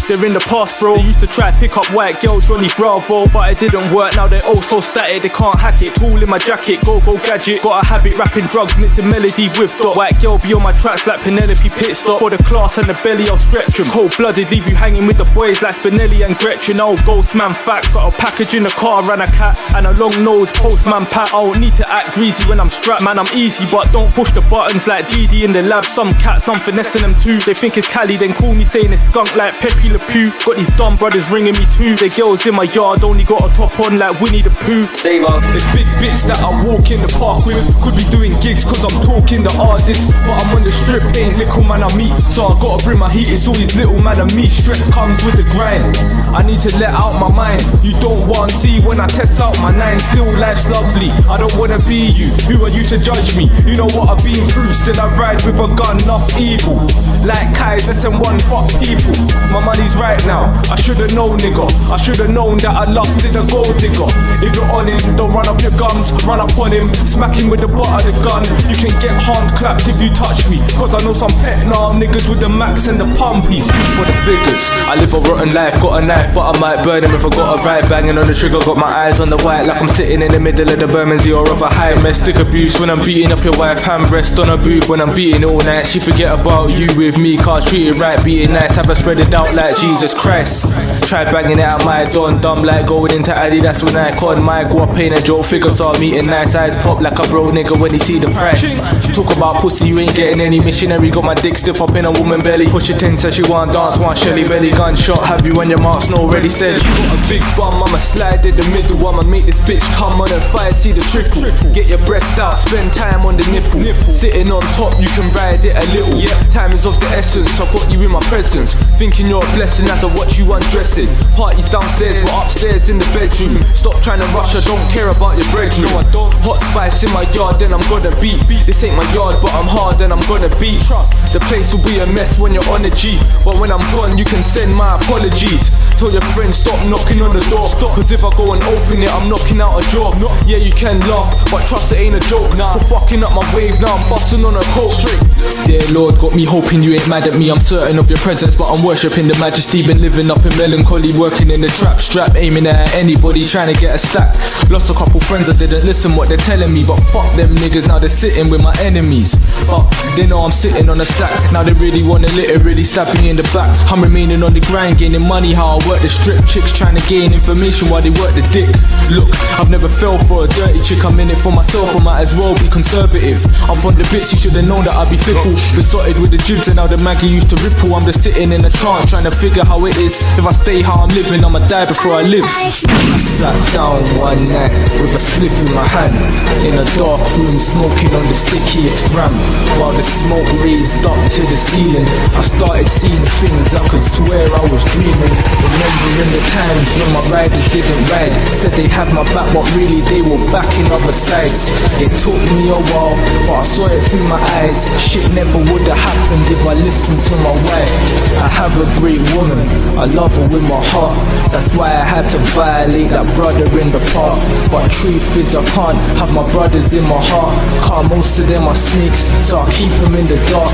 They're in the past, bro. They used to try to pick up white girl Johnny Bravo, but it didn't work. Now they're all so static, they can't hack it. Tool in my jacket, go gadget. Got a habit rapping drugs, mixing melody with dot. White girl be on my tracks like Penelope Pitstop. For the class and the belly, I'll stretch them. Cold-blooded, leave you hanging with the boys like Spinelli and Gretchen. Oh, Ghostman facts. Got a package in the car, ran a cat and a long nose, Postman Pat. I don't need to act greasy when I'm strapped, man. I'm easy, but don't push the buttons like Dee in the lab. Some cats, I'm finessing them too. They think it's Cali, then call me saying it's skunk like Pepe Le Pew. Got these dumb brothers ringing me too. The girls in my yard only got a top on like Winnie the Pooh. Save up. There's big bits that I walk in the park with. Could be doing gigs cause I'm talking the artist, but I'm on the strip, ain't little man I meet. So I gotta bring my heat, it's always little man and me. Stress comes with the grind, I need to let out my mind. You don't wanna see when I test out my 9. Still life's lovely, I don't wanna be you. Who are you to judge me? You know what I've been through. Still I ride with a gun, not evil. Like Kai's SM1, fuck people. My money's right now, I should've known nigga. I should've known that I lost in a gold digger. If you're on him, don't run up your guns, run up on him, smack him with the butt of the gun. You can get hand clapped if you touch me, cause I know some pet arm niggas with the max and the pumpies. For the figures, I live a rotten life, got a knife but I might burn him if I got a ride. Banging on the trigger, got my eyes on the white like I'm sitting in the middle of the Bermondsey or of a high mess. Stick abuse when I'm beating up your wife, hand rest on a boob when I'm beating all night. She forget about you with me, cause treat it right, beat it nice, have her spread it out like Jesus Christ. Try banging it out my don, dumb like going into Addy, that's when I caught my go up paying a joke. Figures are meeting nice, eyes pop like a broke nigga when he see the price. Talk about pussy, you ain't getting any missionary. Got my dick stiff up in a woman belly. Push it in, says she want dance, want Shelly belly. Gunshot, have you on your marks, no ready steady. You got a big bum, I'ma slide in the middle. I'ma make this bitch come on and fire, see the trickle. Get your breast out, spend time on the nipple. Sitting on top, you can ride it a little. Time is of the essence, I've got you in my presence. Thinking you're a blessing as I watch you undressing. Parties downstairs, we're upstairs in the bedroom. Stop trying to rush, I don't care about your brethren. No, I don't. Hot spice in my yard, then I'm gonna beat. This ain't my yard, but I'm hard, then I'm gonna beat. The place will be a mess when you're on the G, but when I'm gone, you can send my apologies. Tell your friends stop knocking on the door, cause if I go and open it, I'm knocking out a job. Yeah, you can laugh, but trust it ain't a joke. For fucking up my wave, now I'm busting on a coat. Dear Lord, got me hoping you ain't mad at me. I'm certain of your presence, but I'm worshipping the majesty. Been living up in melancholy, working in the trap strap, aiming at anybody trying to get a stack. Lost a couple friends, I didn't listen what they're telling me, but fuck them niggas, now they're sitting with my enemies. But they know I'm sitting on a stack, now they really wanna literally stab me in the back. I'm remaining on the grind, gaining money, how I work the strip. Chicks trying to gain information while they work the dick. Look, I've never fell for a dirty chick, I'm in it for myself, I might as well be conservative. I'm from the bits, you should've known that I'd be fickle. Besotted with the jibs and how the Maggie used to ripple. I'm just sitting in a trance, trying to figure how it is. If I stay how I'm living, I'ma die before I live. I sat down one night with a spliff in my hand, in a dark room smoking on the stickiest gram. While the smoke raised up to the ceiling, I started seeing things I could swear I was dreaming. Remembering the times when my riders didn't ride, said they had my back but really they were backing other sides. It took me a while but I saw it through my eyes. Shit never would have happened if I listened to my wife. I have a great woman, I love her with my heart. That's why I had to violate that brother in the park. But truth is I can't have my brothers in my heart, cause most of them are snakes, so I keep them in the dark.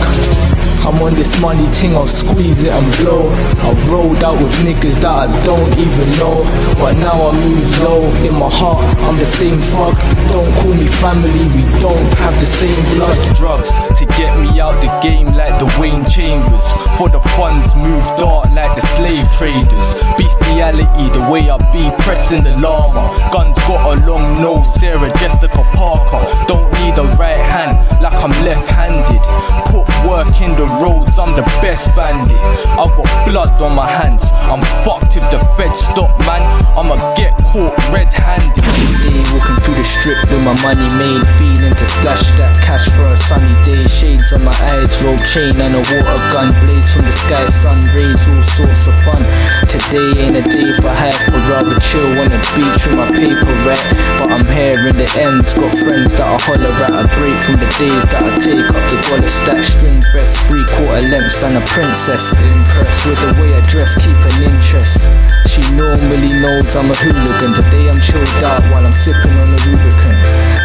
I'm on this money ting, I'll squeeze it and blow. I've rolled out with niggas that I don't even know, but now I move low. In my heart, I'm the same fuck. Don't call me family, we don't have the same blood. Drugs to get me out the game like the Wayne Chambers. For the funds move dark like the slave traders. Bestiality, the way I be pressing the llama. Guns got a long nose, Sarah Jessica Parker. Don't need a right hand like I'm left-handed. Put work in the roads, I'm the best bandit. I got blood on my hands, I'm fucked if the feds stop, man. I'ma get caught red-handed. Day walking through the strip with my money made, feeling to splash that cash for a sunny day. Shades on my eyes, rope chain and a water gun, blaze from the sky, sun rays, all sorts of fun. Today ain't a day for hype, I'd rather chill on the beach with my paper rap. But I'm here in the ends, got friends that I holler at. A break from the days that I take up the dollar stack, string vest, 3/4 lengths and a princess. Impressed with the way I dress, keep an interest. She normally knows I'm a hooligan. Today I'm chilled out while I'm sipping on the Rubicon.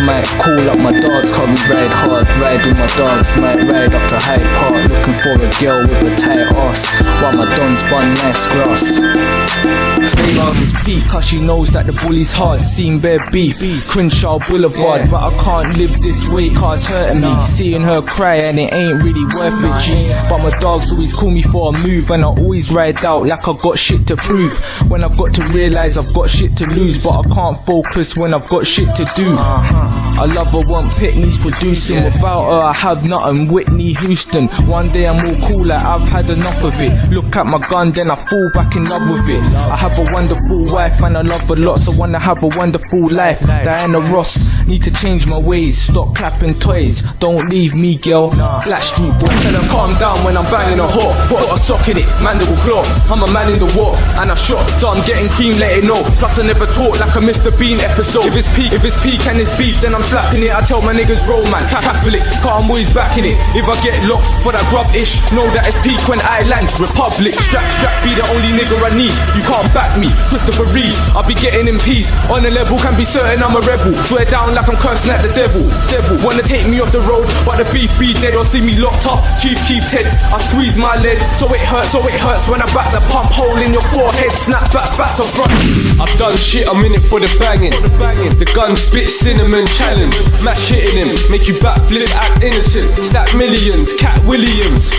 Might call up my dogs, cause we ride hard. Ride with my dogs, might ride up to Hyde Park, looking for a girl with a tight ass, while my dons bun nice grass. Say love is peak, cause she knows that the bully's hard. Seen bare beef, Crenshaw Boulevard, but I can't live this way cause it's hurting me. Seeing her cry and it ain't really worth it, G. But my dogs always call me for a move, and I always ride out like I got shit to prove. When I've got to realise I've got shit to lose, but I can't focus when I've got shit to do. I love her, want Pitney's producing. Without her I have nothing, Whitney Houston. One day I'm all cool like I've had enough of it. Look at my gun then I fall back in love with it. I have a wonderful wife and I love her lots. I wanna have a wonderful life. Diana Ross, need to change my ways. Stop clapping toys, don't leave me girl. Blackstreet boy, Tell her calm down when I'm banging a whore. Put a sock in it, mandible claw. I'm a man in the war and I shot, so I'm getting cream, let it know. Plus I never talk like a Mr. Bean episode. If it's peak and it's beef, then I'm slapping it. I tell my niggas roll man, Catholic, cause I'm always backing it. If I get locked for that grub-ish, know that it's peak when I land. Republic, strap be the only nigga I need. You can't back me, Christopher Reeve. I'll be getting in peace. On the level, can be certain I'm a rebel. Swear down like I'm cursing at the devil. Wanna take me off the road, but the beef be dead or see me locked up. Chief's head, I squeeze my lead, so it hurts when I back the pump hole in your forehead. Snap back to front. I've done shit, I'm in it for the banging. The gun spit cinnamon challenge. Mash hitting him, make you backflip, act innocent. Stack millions, Cat Williams.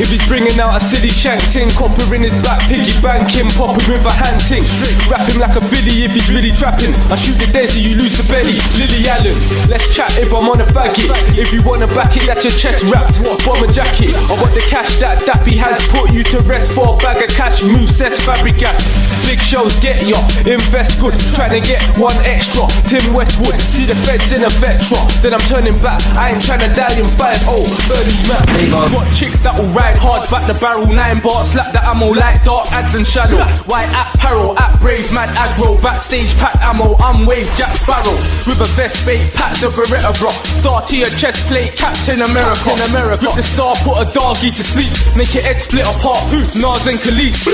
If he's bringing out a city shank ting, copper in his back, piggy banking, pop him with a hand ting. Rap him like a Billy if he's really trapping. I shoot the dead so you lose the belly. Lily Allen, let's chat if I'm on a faggot. If you wanna back it, that's your chest wrapped. Bomber jacket, I got the cash that Dappy has put you to rest for a bag of cash. Mousses Fabricas, big shows get ya, invest good. Trying to get one extra, Tim Westwood. See the feds in a Vectra, then I'm turning back. I ain't trying to die in 5-0, Birdie Matt. Got chicks that will ride hard, back the barrel, 9 bar, slap the ammo like dark ads and shallow. White apparel, at brave, mad aggro, backstage pack ammo, I'm wave, Jack Sparrow. With a vest fake, pat the Beretta bro. Star to your chest plate, Captain America. With the star, put a doggy to sleep, make your head split apart. Nas and Khalees,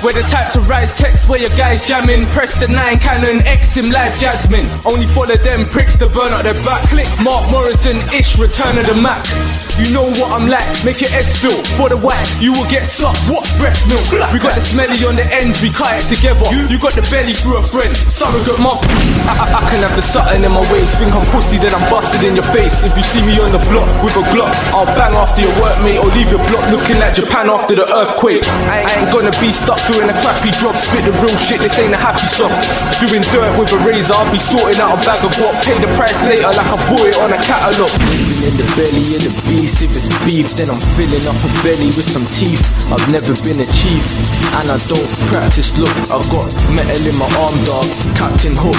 we're the type to rise text where your guys jamming. Press the 9 cannon, X him like Jasmine. Only follow them pricks to burn out their back. Click Mark Morrison-ish, return of the Mac. You know what I'm like, make your head spill. For the white, you will get sucked, what breast milk. We got the smelly on the ends, we cut it together. You got the belly through a friend, surrogate mom. I can have the something in my waist. Think I'm pussy, then I'm busted in your face. If you see me on the block with a Glock, I'll bang after your work mate, or leave your block looking like Japan after the earthquake. I ain't gonna be stuck doing a crappy job. Spit the real shit, this ain't a happy song. Doing dirt with a razor, I'll be sorting out a bag of what. Pay the price later like I bought it on a catalogue. In the belly of the beast, least if it's beef, then I'm filling up a belly with some teeth. I've never been a chief, and I don't practice look. I got metal in my arm, dog. Captain Hook,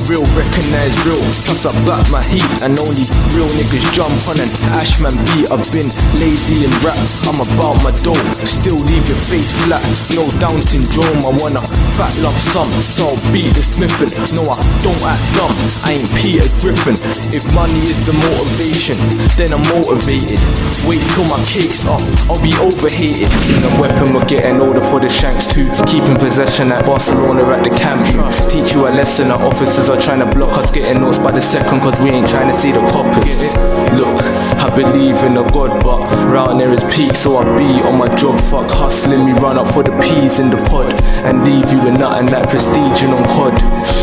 real recognize real. Plus I back my heat, and only real niggas jump on an Ashman beat. I've been lazy in rap, I'm about my dough. Still leave your face flat, no Down syndrome. I wanna fat lump sum, so I'll beat the sniffing. No, I don't act dumb, I ain't Peter Griffin. If money is the motivation, then I'm motivated. Wait till my cake's up, I'll be overhated. And a weapon, we're getting older for the shanks too. Keeping possession at Barcelona at the camp. Teach you a lesson, our officers are trying to block us getting notes by the second, cause we ain't trying to see the coppers. Look, I believe in a God, but round there is peak, so I be on my job. Fuck hustling, me run up for the peas in the pod and leave you with nothing like prestige and on COD.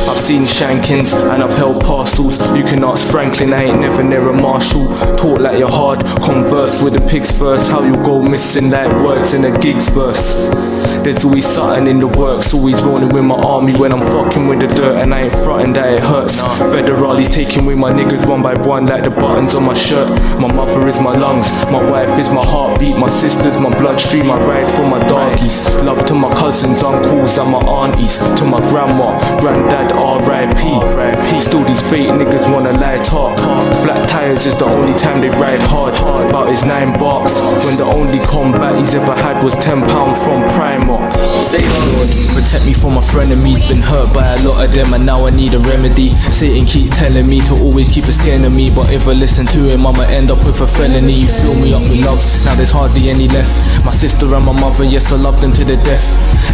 I've seen shankings and I've held parcels. You can ask Franklin, I ain't never near a marshal. Talk like you're hard, converse with the pigs first. How you go missing like words in a gigs verse. There's always something in the works, always rolling with my army when I'm fucking with the dirt, and I ain't fronting that it hurts. Federali's taking with my niggas one by one like the buttons on my shirt. My mother is my lungs, my wife is my heartbeat, my sister's my bloodstream, I ride for my doggies. Love to my cousins, uncles and my aunties, to my grandma, granddad, R.I.P. Still these fake niggas wanna lie talk. Flat tires is the only time they ride hard. About his 9 bucks, when the only combat he's ever had was £10 from Primark. Say Lord, protect me from my frenemies. Been hurt by a lot of them and now I need a remedy. Satan keeps telling me to always keep a scared of me, but if I listen to him I'ma end up with a felony. You fill me up with love, now there's hardly any left. My sister and my mother, yes I love them to the death.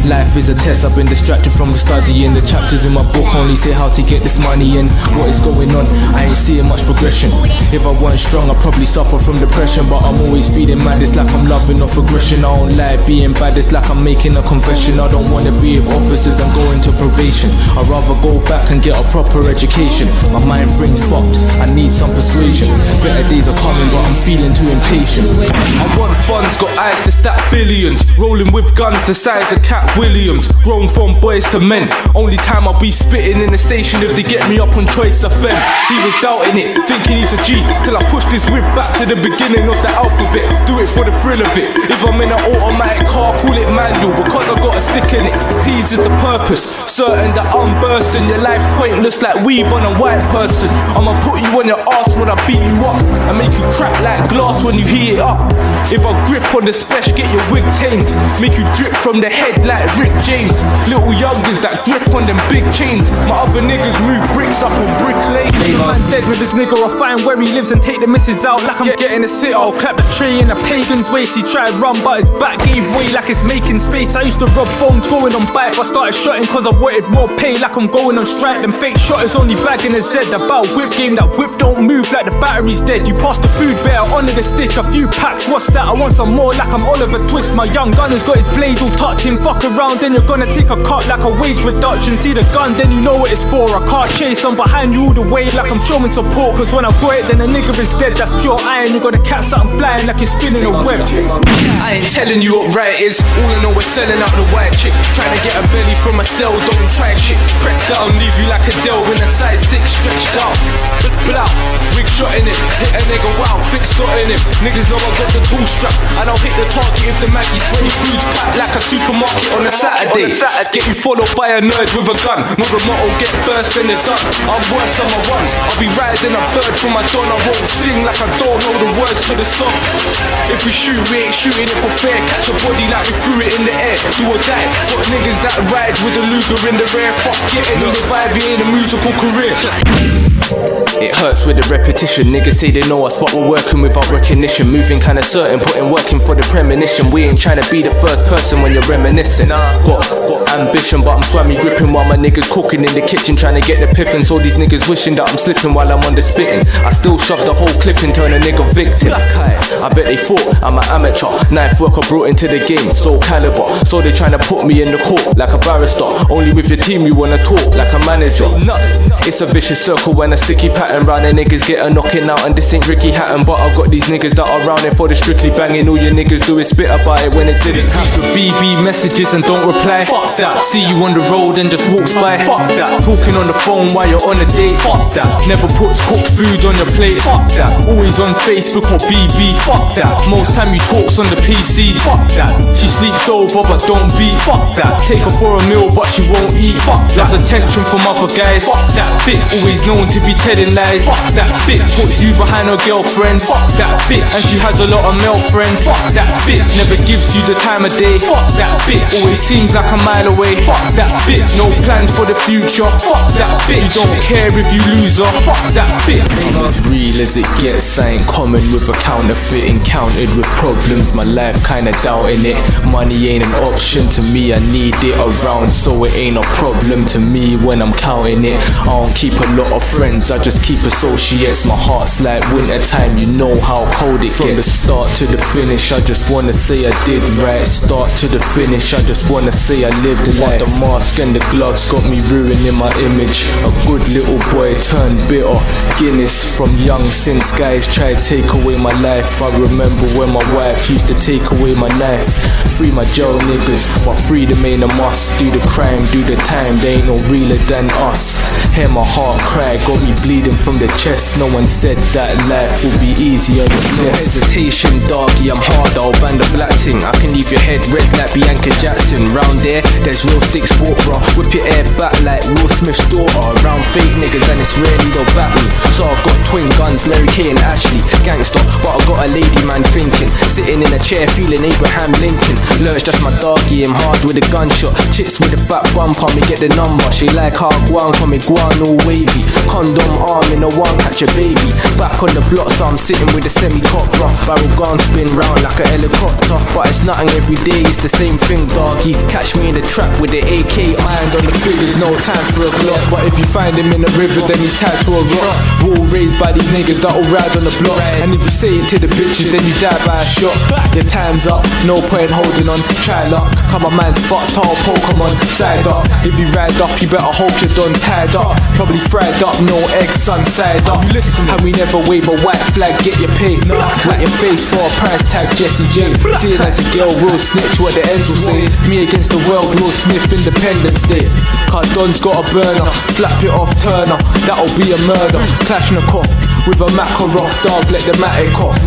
Life is a test, I've been distracted from the studying. The chapters in my book only say how to get this money in. What is going on? I ain't seeing much progression. If I weren't strong I'd probably suffer from depression, but I'm always feeling mad, it's like I'm loving off aggression. I don't like being bad, it's like I'm making a confession. I don't wanna be with officers and go into probation. I'd rather go back and get a proper education. My mind frame's fucked, I need some persuasion. Better days are coming but I'm feeling too impatient. I want funds, got eyes to stack billions. Rolling with guns the size of Cat Williams. Grown from boys to men. Only time I'll be spitting in the station if they get me up on Choice FM. He was doubting it, thinking he's a G, till I pushed his whip back to the beginning of the alphabet. Do it for the thrill of it. If I'm in an automatic car, call it manual, because I got a stick in it. Peas is the purpose, certain that I'm bursting. Your life's pointless like weave on a white person. I'ma put you on your ass when I beat you up, and make you crack like glass when you heat it up. If I grip on the special, get your wig tamed, make you drip from the head like Rick James. Little youngers that grip on them big chains. My other niggas move bricks up on Brick Lane. Man dead with this nigga, I'll find where he lives and take the missus out like I'm getting a sit. I'll clap the tray in a pagan's waist. He tried run but his back gave way like it's making space. I used to rob phones going on bike, I started shotting cause I wanted more pay like I'm going on strike. Them fake shotters only bagging a Z. About whip game, that whip don't move like the battery's dead. You pass the food better onto the stick. A few packs, what's that? I want some more like I'm Oliver Twist. My young gunner's got his blade all touching. Fuck around then you're gonna take a cut like a wage reduction. See the gun then you know what it's for. I can't chase, I'm behind you all the way like I'm showing support. Cause when I got it then a nigga is dead. That's pure iron, you gotta catch something flying like you're spinning a web. I ain't telling you what right is. All I know is selling out the white chick. Trying to get a belly from a cell, don't try shit. Press down, leave you like a delve in a size 6 stretched out. Blow, rig shot in it, hit a nigga wow, fix got in him. Niggas know I got the tool strap, and I'll hit the target if the Maggie spray food packed like a supermarket on a Saturday. Get you followed by a nerd with a gun. With a motto, get first in the done. I'm worse on my ones. I'll be riding a bird from my dawn. I won't sing like I don't know the words to the song. If we shoot, we ain't shooting it for fair. Catch a body like we threw it in the air. Do or die. Got niggas that ride with a Luger in the rear. Fuck getting in the vibe, you ain't a musical career. It hurts with the repetition. Niggas say they know us, but we're working without recognition. Moving kinda certain, putting work in for the premonition. We ain't trying to be the first person when you're reminiscing. Got ambition, but I'm swammy gripping while my niggas cooking in the kitchen, trying to get the piffin. So these niggas wishing that I'm slipping while I'm on the spitting. I still shove the whole clip and turn a nigga victim. I bet they thought I'm an amateur. Knife work I brought into the game, Soul Caliber. So they trying to put me in the court like a barrister. Only with your team you wanna talk like a manager. It's a vicious circle when a sticky pattern round and niggas get a knocking out. And this ain't Ricky Hatton, but I got these niggas that are round it for the strictly banging. All your niggas do is spit about it when it didn't happen. BB messages and don't reply. Fuck that. See you on the road and just walks by. Fuck that. Talking on the phone while you're on a date. Fuck that. Never puts cooked food on your plate. Fuck that. Always on Facebook or BB. fuck that. Most time you talks on the PC, fuck that. She sleeps over but don't beat, fuck that. Take her for a meal but she won't eat, fuck that. Loves attention from other guys, fuck that bitch. Always known to be telling lies, fuck that bitch. Puts you behind her girlfriend, fuck that bitch. And she has a lot of male friends, fuck that bitch. Never gives you the time of day, fuck that bitch. Always seems like a mile away, fuck that bitch. No plans for the future, fuck that bitch. You don't care if you lose her, fuck that bitch. As real as it gets, I ain't common with a counterfeit. Encountered with problems, my life kinda doubting it. Money ain't an option to me, I need it around, so it ain't a problem to me when I'm counting it. I don't keep a lot of friends, I just keep associates. My heart's like winter time, you know how cold it gets. From the start to the finish, I just wanna say I did right. Start to the finish, I just wanna say I lived life. The mask and the gloves got me ruining my image. A good little boy turned bitter. Guinness from young since guys tried to take away my life. I remember when my wife used to take away my knife. Free my jail niggas, but freedom ain't a must. Do the crime, do the time, they ain't no realer than us. Hear my heart cry, got me bleeding from the chest. No one said that life would be easier than no hesitation, doggy, I'm hard, I'll ban the black ting. I can leave your head red like Bianca Jackson. Round there, there's real stick sport, bro. Whip your hair back like Will Smith's daughter. Around fake niggas and it's rarely they'll back me. So I've got twin guns, Mary Kay and Ashley. Gangster, but I got a lady man thinking. Sitting in a chair feeling Abraham Lincoln. Lurch, that's my doggy, I'm hard with a gunshot. Chicks with a fat bump on me, get the number. She like how guan for me, guan all wavy. Condom arm in a one, catch a baby. Back on the block, so I'm sitting with a semi-copper. Barrel gun spin round like a helicopter. But it's nothing every day, it's the same thing, doggy. Catch me in the trap with the AK ironed on the field, there's no time for a Glock. But if you find him in the river, then he's tied to a rock. We're all raised by these niggas that all ride on the block. And if you say it to the bitches, then you die by a shot. Your time's up, no point holding on. Try luck, come on man, fucked all Pokemon. Side up, if you ride up, you better hope you're done tied up. Probably fried up, no eggs, sun side up. And we never wave a white flag, get your pay. Wet your face for a price tag, Jesse J. Seeing as a girl will snitch what the ends will say. Me against the world, Will Smith, Independence Day. Cardon's got a burner, slap it off Turner, that'll be a murder. Kalashnikov with a Makarov, dog, let the matic off.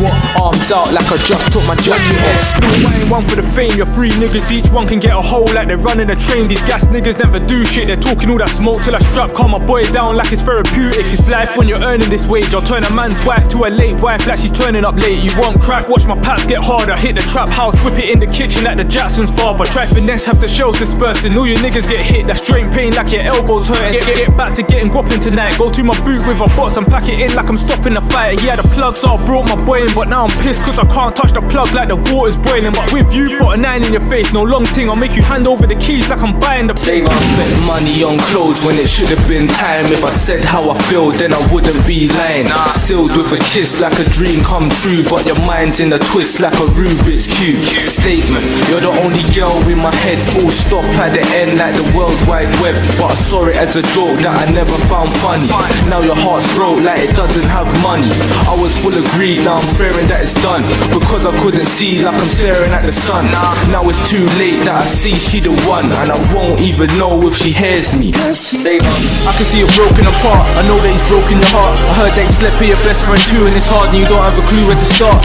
Arms out like I just took my jacket off. I ain't one for the fame, you're three niggas, each one can get a hole like they're running a train. These gas niggas never do shit, they're talking all that smoke till I strap, calm my boy down like it's therapeutic. It's life when you're earning this wage. I'll turn a man's wife to a late wife like she's turning up late. You want crack, watch my pats get harder. Hit the trap house, whip it in the kitchen like the Jackson's father. Try finesse, have the shells dispersing. All your niggas get hit, that's drain pain like your elbows hurting. Get back to getting guapping tonight. Go to my boot with a box and pack it in like I'm stopping the fire. He had a plug, so I brought my boy in, but now I'm pissed cause I can't touch the plug like the water's boiling. But with you, got a 9 in your face, no long thing. I'll make you hand over the keys like I'm buying the place. I spent money on clothes when it should have been time. If I said how I feel, then I wouldn't be lying. Sealed with a kiss like a dream come true, but your mind's in a twist like a Rubik's Cube. Statement, you're the only girl in my head, full stop at the end like the World Wide Web. But I saw it as a joke that I never found funny. Now your heart's broke like it doesn't have money. I was full of greed, now I'm fearing that it's done, because I couldn't see like I'm staring at the sun. Now it's too late that I see she the one, and I won't even know if she hears me. I can see it broken apart, I know that he's broken your heart. I heard that you slept with your best friend too, and it's hard and you don't have a clue where to start.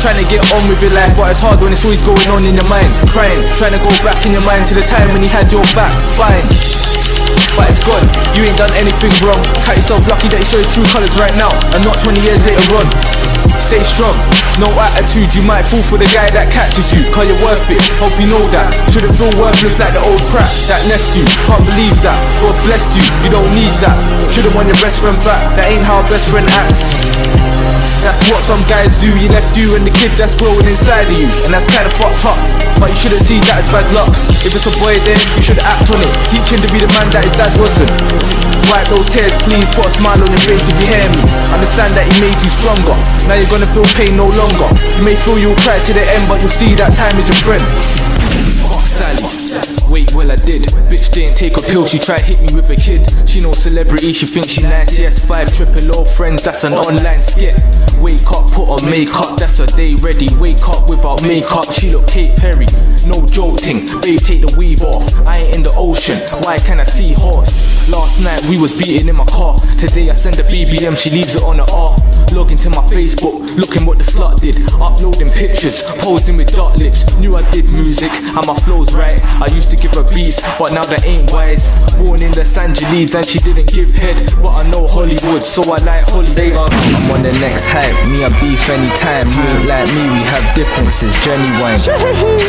Trying to get on with your life, but it's hard when it's always going on in your mind. Crying, trying to go back in your mind to the time when he had your back, spine. But it's gone, you ain't done anything wrong. Count yourself lucky that you show your true colours right now, and not 20 years later on. Stay strong, no attitude, you might fall for the guy that catches you, cause you're worth it, hope you know that. Shouldn't feel worthless like the old crap that left you. Can't believe that, God blessed you, you don't need that. Should've won your best friend back, that ain't how a best friend acts. That's what some guys do, he left you and the kid that's growing inside of you, and that's kinda fucked up, but you shouldn't see that as bad luck. If it's a boy then, you should act on it, teach him to be the man that his dad wasn't. Wipe those tears please, put a smile on your face if you hear me. Understand that he made you stronger, now you're gonna feel pain no longer. You may feel you'll cry to the end, but you'll see that time is your friend. Fuck Sally. Wait, well I did. Bitch didn't take a pill, she tried hit me with a kid. She no celebrity, she thinks she nice. Yes, 5 triple O friends, that's an online skit. Wake up, put on makeup, that's her day ready. Wake up without makeup, she look Kate Perry. No jolting, babe take the weave off. I ain't in the ocean, why can I see horse? Last night we was beating in my car. Today I send a BBM, she leaves it on the R. Log into my Facebook, looking what the slut did. Uploading pictures, posing with dark lips. Knew I did music and my flow's right. I used to give her beats, but now that ain't wise. Born in Los Angeles and she didn't give head, but I know Hollywood, so I like Hollywood. I'm on the next hype, me I beef anytime. You ain't like me, we have differences, genuine.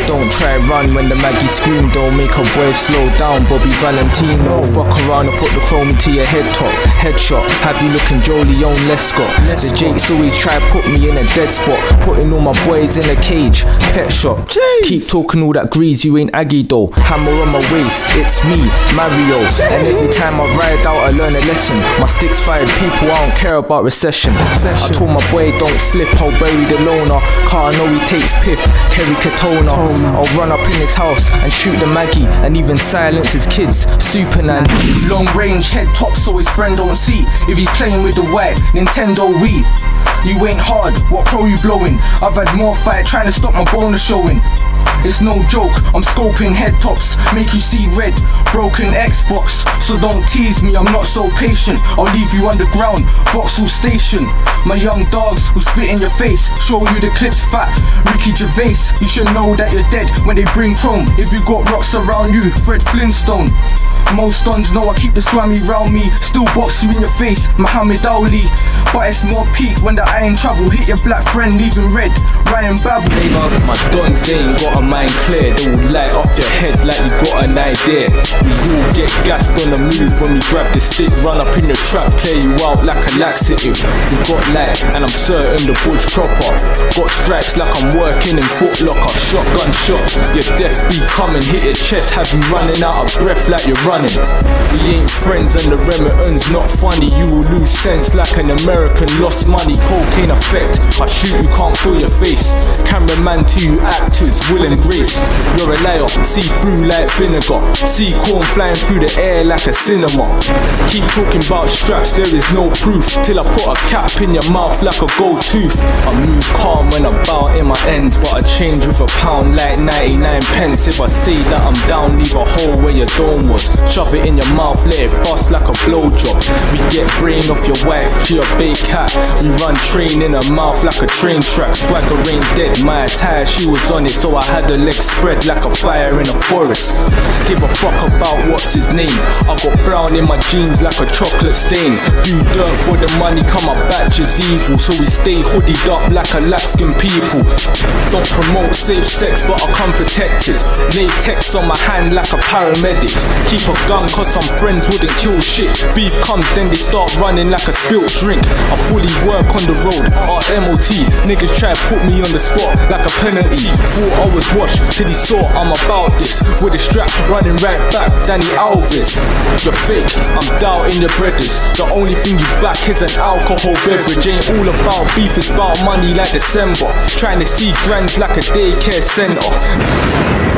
Don't try run when the Maggie scream, don't make a boy slow down. Bobby Valentino, fuck around and put the chrome into your head top. Headshot, have you looking Jolie on Lescott. The Jakes always try put me in a dead spot, putting all my boys in a cage. Pet shop, keep talking all that grease, you ain't Aggie though. Hammer on my waist, it's me, Mario. And every time I ride out I learn a lesson. My sticks fired people, I don't care about recession. I told my boy don't flip, I'll bury the loner. Car I know he takes piff, Kerry Katona. I'll run up in his house and shoot the Maggie, and even silence his kids, Supernan. Long range head top so his friend don't see. If he's playing with the white Nintendo Wii. You ain't hard, what pro you blowing? I've had more fight trying to stop my bonus showing. It's no joke, I'm scoping head tops, make you see red, broken Xbox. So don't tease me, I'm not so patient. I'll leave you underground, Vauxhall Station. My young dogs who spit in your face, show you the clips fat. Ricky Gervais, you should know that you're dead when they bring chrome. If you got rocks around you, Fred Flintstone. Most dons know I keep the swammy round me, still box you in your face, Muhammad Ali. But it's more peak when the iron trouble hit your black friend, leaving red, Ryan Babble. My dons, they ain't got a mind clear. They will light up their head like you got an idea. We all get gassed on the move when we grab the stick. Run up in the trap, play you out like a laxative. We got light and I'm certain the bull's proper. Got stripes like I'm working in Foot Locker. Shotgun shot, your death beat coming, hit your chest, have you running out of breath like you're running. We ain't friends and the remittance not funny. You will lose sense like an American lost money. Cocaine effect, I shoot you can't feel your face. Cameraman to you actors, Will and Grace. You're a liar, see through like vinegar. See corn flying through the air like a cinema. Keep talking about straps, there is no proof. Till I put a cap in your mouth like a gold tooth. I move calm when I bow in my ends, but I change with a pound like 99 pence. If I say that I'm down, leave a hole where your dome was. Shove it in your mouth, let it bust like a blowjob. We get brain off your wife, she a big cat. We run train in her mouth like a train track. Swagger ain't dead, my attire she was on it, so I had her legs spread like a fire in a forest. Give a fuck about what's his name. I got brown in my jeans like a chocolate stain. Do dirt for the money, come my batch is evil, so we stay hoodied up like Alaskan people. Don't promote safe sex, but I come protected. Latex on my hand like a paramedic. Keep a gun cause some friends wouldn't kill shit. Beef comes then they start running like a spilt drink. I fully work on the road, MOT. Niggas try to put me on the spot like a penalty. Thought I was washed till he saw I'm about this. With a strap running right back, Danny Alves. You're fake, I'm doubting your brothers. The only thing you back is an alcohol beverage. Ain't all about beef, it's about money like December. Trying to see grands like a daycare center.